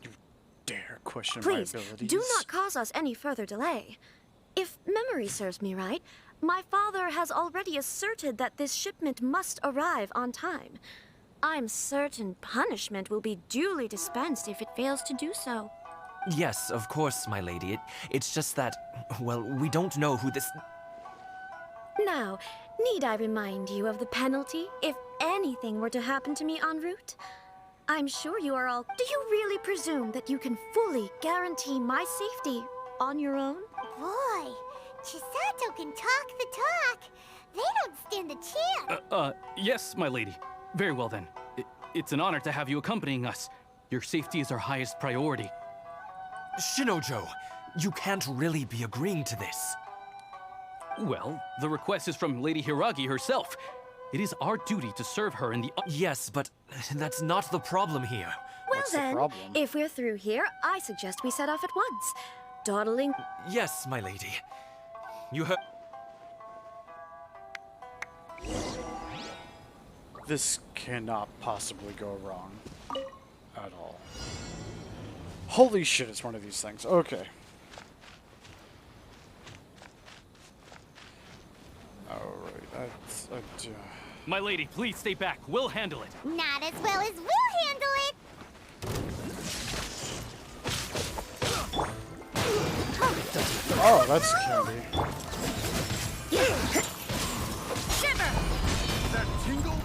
You dare question Please, my abilities? do not cause us any further delay. If memory serves me right, my father has already asserted that this shipment must arrive on time. I'm certain punishment will be duly dispensed if it fails to do so. Yes, of course, my lady. It's just that, well, we don't know who this... Now, need I remind you of the penalty if anything were to happen to me en route? I'm sure you are all... Do you really presume that you can fully guarantee my safety on your own? Boy, Chisato can talk the talk. They don't stand a chance. Yes, my lady. Very well then. It's an honor to have you accompanying us. Your safety is our highest priority. Shinojo, you can't really be agreeing to this. Well, the request is from Lady Hiragi herself. It is our duty to serve her in the... Yes, but that's not the problem here. Well What's then, the problem? if we're through here, I suggest we set off at once. Dawdling... Yes, my lady. You have... This cannot possibly go wrong at all. Holy shit, it's one of these things. Okay. Alright, My lady, please stay back. We'll handle it. Not as well as we'll handle it. Oh, that's candy. Shiver! That tingle?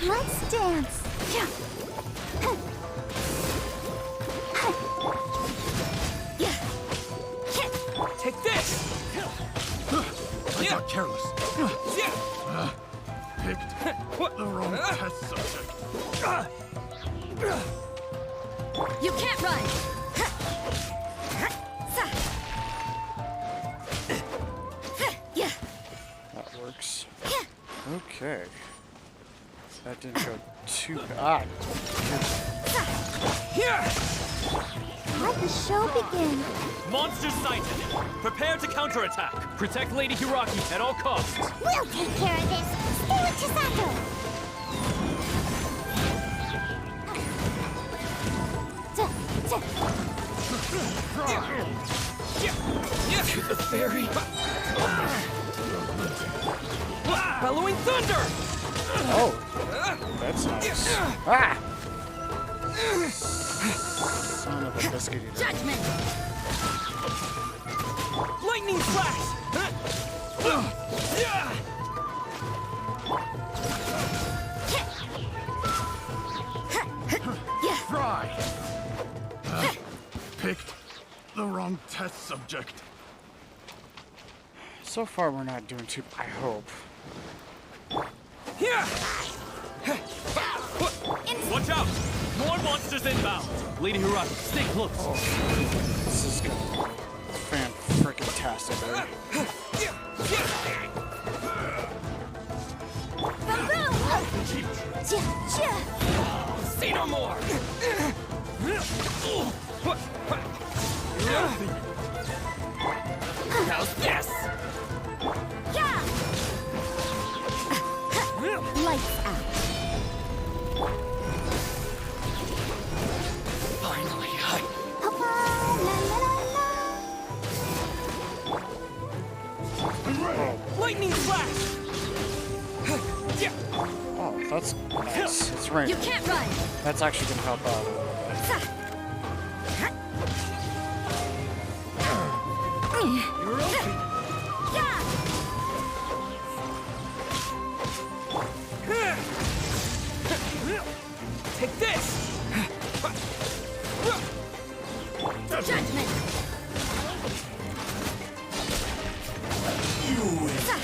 Let's dance. Take this! I got careless. Picked the wrong test subject. You can't run. That works. Okay. That didn't go too bad. Let the show begin. Monsters sighted! Prepare to counterattack! Protect Lady Hiragi at all costs! We'll take care of this. Stay with Chisato. The fairy! Bellowing thunder! Oh, that's nice. Ah! Son of a biscuit eater. Judgment. Lightning flash! Try. Picked the wrong test subject. So far, we're not doing too. I hope. Watch out! More monsters inbound! Lady Hiragi, stay close. Oh, this is gonna be fan-frickin-tastic, eh? See no more! How's this? Yeah! Lights out. Finally, lightning flash! Oh, that's nice. It's raining. You can't run. That's actually gonna help out a little bit. You're open. Take this! Judgment.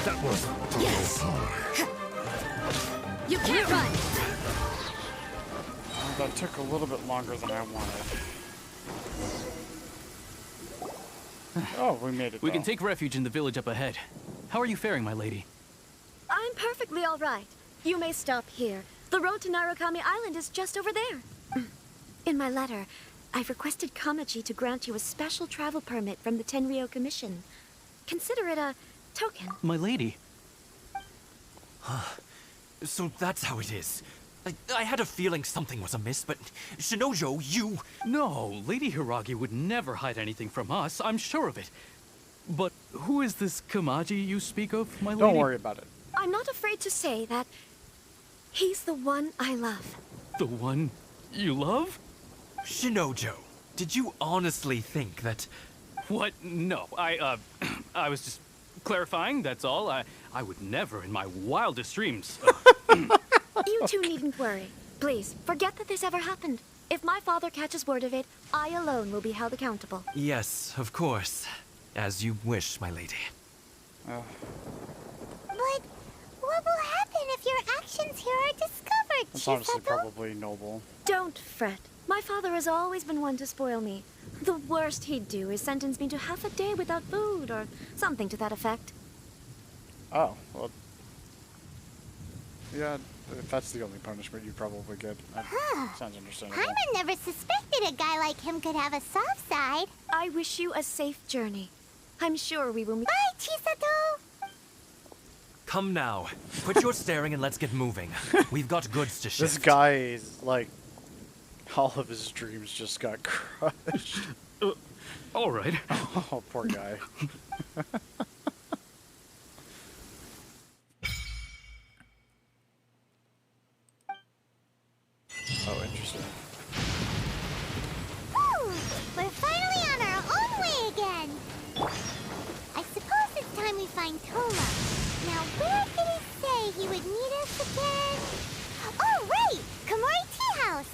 That was Yes. You can't run. Oh, that took a little bit longer than I wanted. Oh, we made it. We can though. take refuge in the village up ahead. How are you faring, my lady? I'm perfectly all right. You may stop here. The road to Narukami Island is just over there. In my letter, I've requested Kamaji to grant you a special travel permit from the Tenryou Commission. Consider it a token. My lady. So that's how it is. I had a feeling something was amiss, but Shinojo, you... No, Lady Hiragi would never hide anything from us, I'm sure of it. But who is this Kamaji you speak of, my lady? Don't worry about it. I'm not afraid to say that he's the one I love. The one you love? Shinojo, did you honestly think that... What? No, I was just clarifying, that's all. I would never in my wildest dreams... You two needn't worry. Please, forget that this ever happened. If my father catches word of it, I alone will be held accountable. Yes, of course. As you wish, my lady. But what will happen if your actions here are discovered, That's honestly Chisato? probably noble. Don't fret. My father has always been one to spoil me. The worst he'd do is sentence me to half a day without food, or something to that effect. Oh, well. Yeah, if that's the only punishment you probably get. Sounds understandable. Paimon never suspected a guy like him could have a soft side. I wish you a safe journey. I'm sure we will meet. Bye, Chisato! Come now. Quit your staring and let's get moving. We've got goods to ship. This guy is like, all of his dreams just got crushed. All right. Oh, poor guy. Oh, interesting. Whew! We're finally on our own way again. I suppose it's time we find Toma. Now, where did he say he would meet us again? Oh, right! Komori Tea House!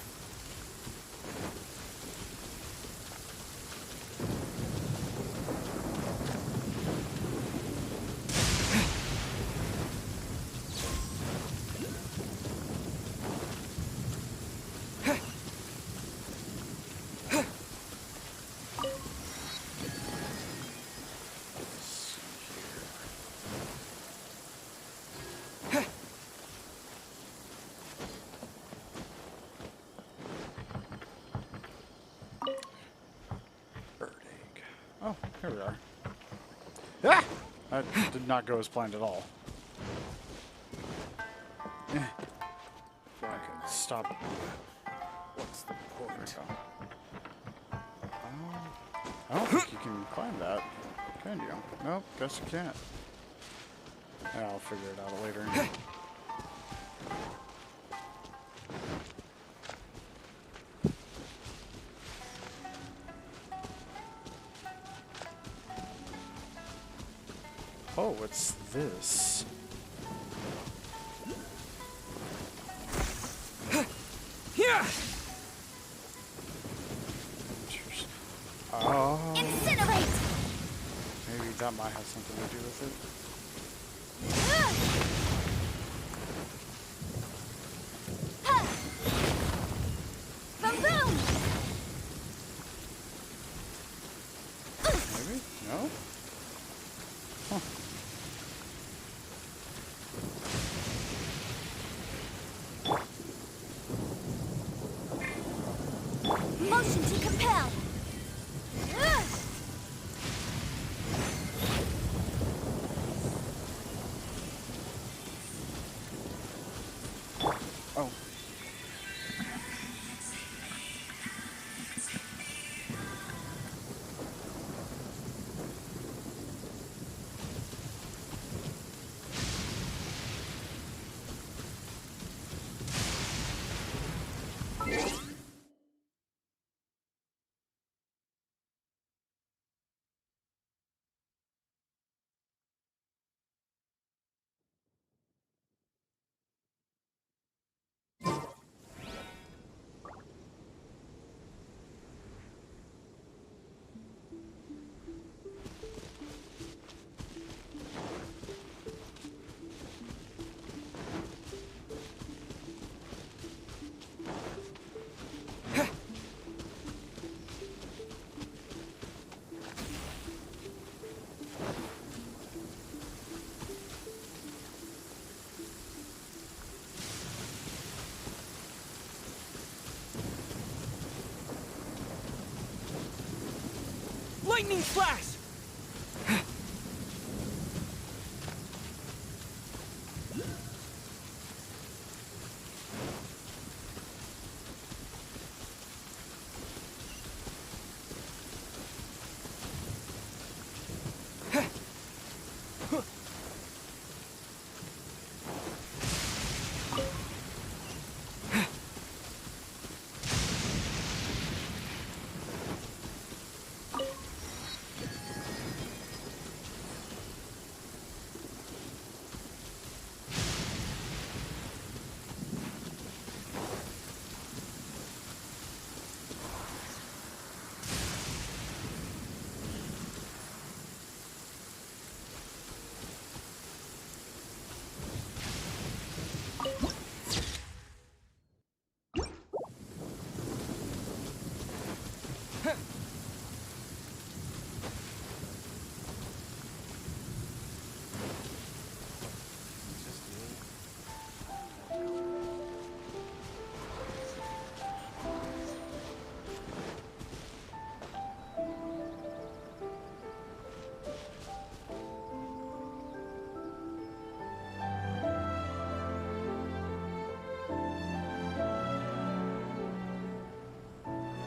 Oh, here we are. Ah! That did not go as planned at all. If I can stop. What's the point? I don't think you can climb that. Can you? Nope, guess you can't. Yeah, I'll figure it out later. Oh, what's this? Yeah. Oh. Incinerate! Maybe that might have something to do with it. Boom! Maybe? No? Huh. Motion to compel! Lightning flash!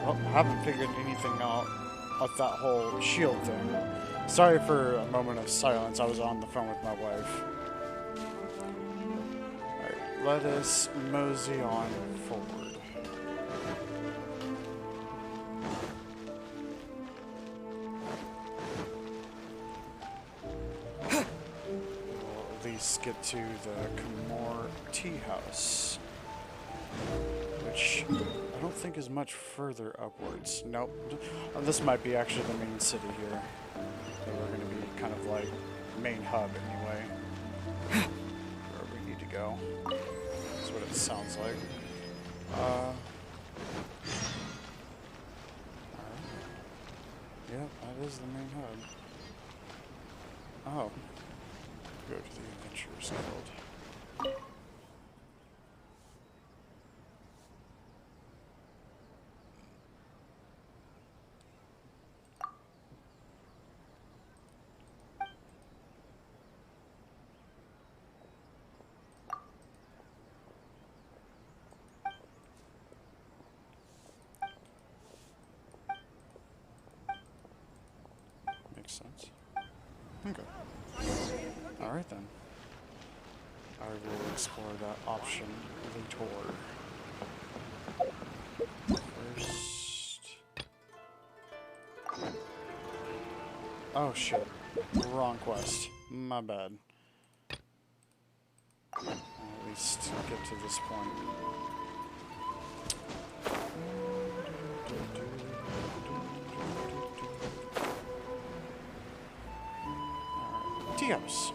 Well, I haven't figured anything out of that whole shield thing. Sorry for a moment of silence. I was on the phone with my wife. Alright, let us mosey on forward. We'll at least get to the Kamor Tea House, which I don't think is much further upwards. Nope. This might be actually the main city here. We're going to be kind of like main hub anyway. Where we need to go. That's what it sounds like. Alright. Yep, that is the main hub. Oh. Go to the Adventurers Guild. Sense. Okay. Alright then. I will explore that option later. First. Oh shit. Wrong quest. My bad. I'll at least get to this point. Tea house.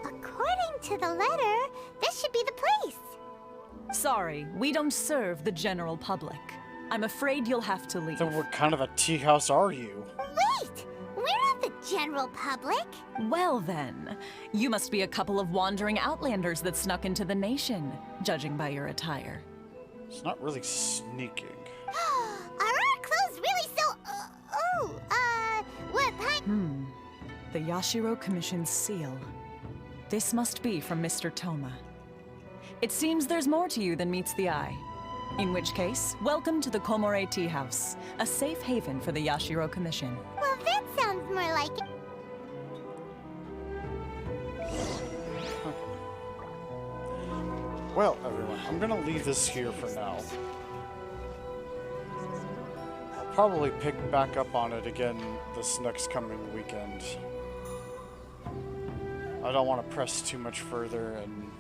According to the letter, this should be the place. Sorry, we don't serve the general public. I'm afraid you'll have to leave. Then what kind of a tea house are you? Wait! We're not the general public. Well then, you must be a couple of wandering outlanders that snuck into the nation, judging by your attire. It's not really sneaking. Are our clothes really so... what kind... The Yashiro Commission's seal. This must be from Mr. Toma. It seems there's more to you than meets the eye. In which case, welcome to the Komore Tea House, a safe haven for the Yashiro Commission. Well, that sounds more like it. Well, everyone, I'm gonna leave this here for now. I'll probably pick back up on it again this next coming weekend. I don't want to press too much further, and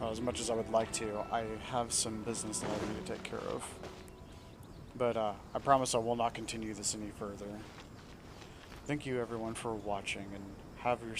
as much as I would like to, I have some business that I need to take care of. But I promise I will not continue this any further. Thank you everyone for watching, and have your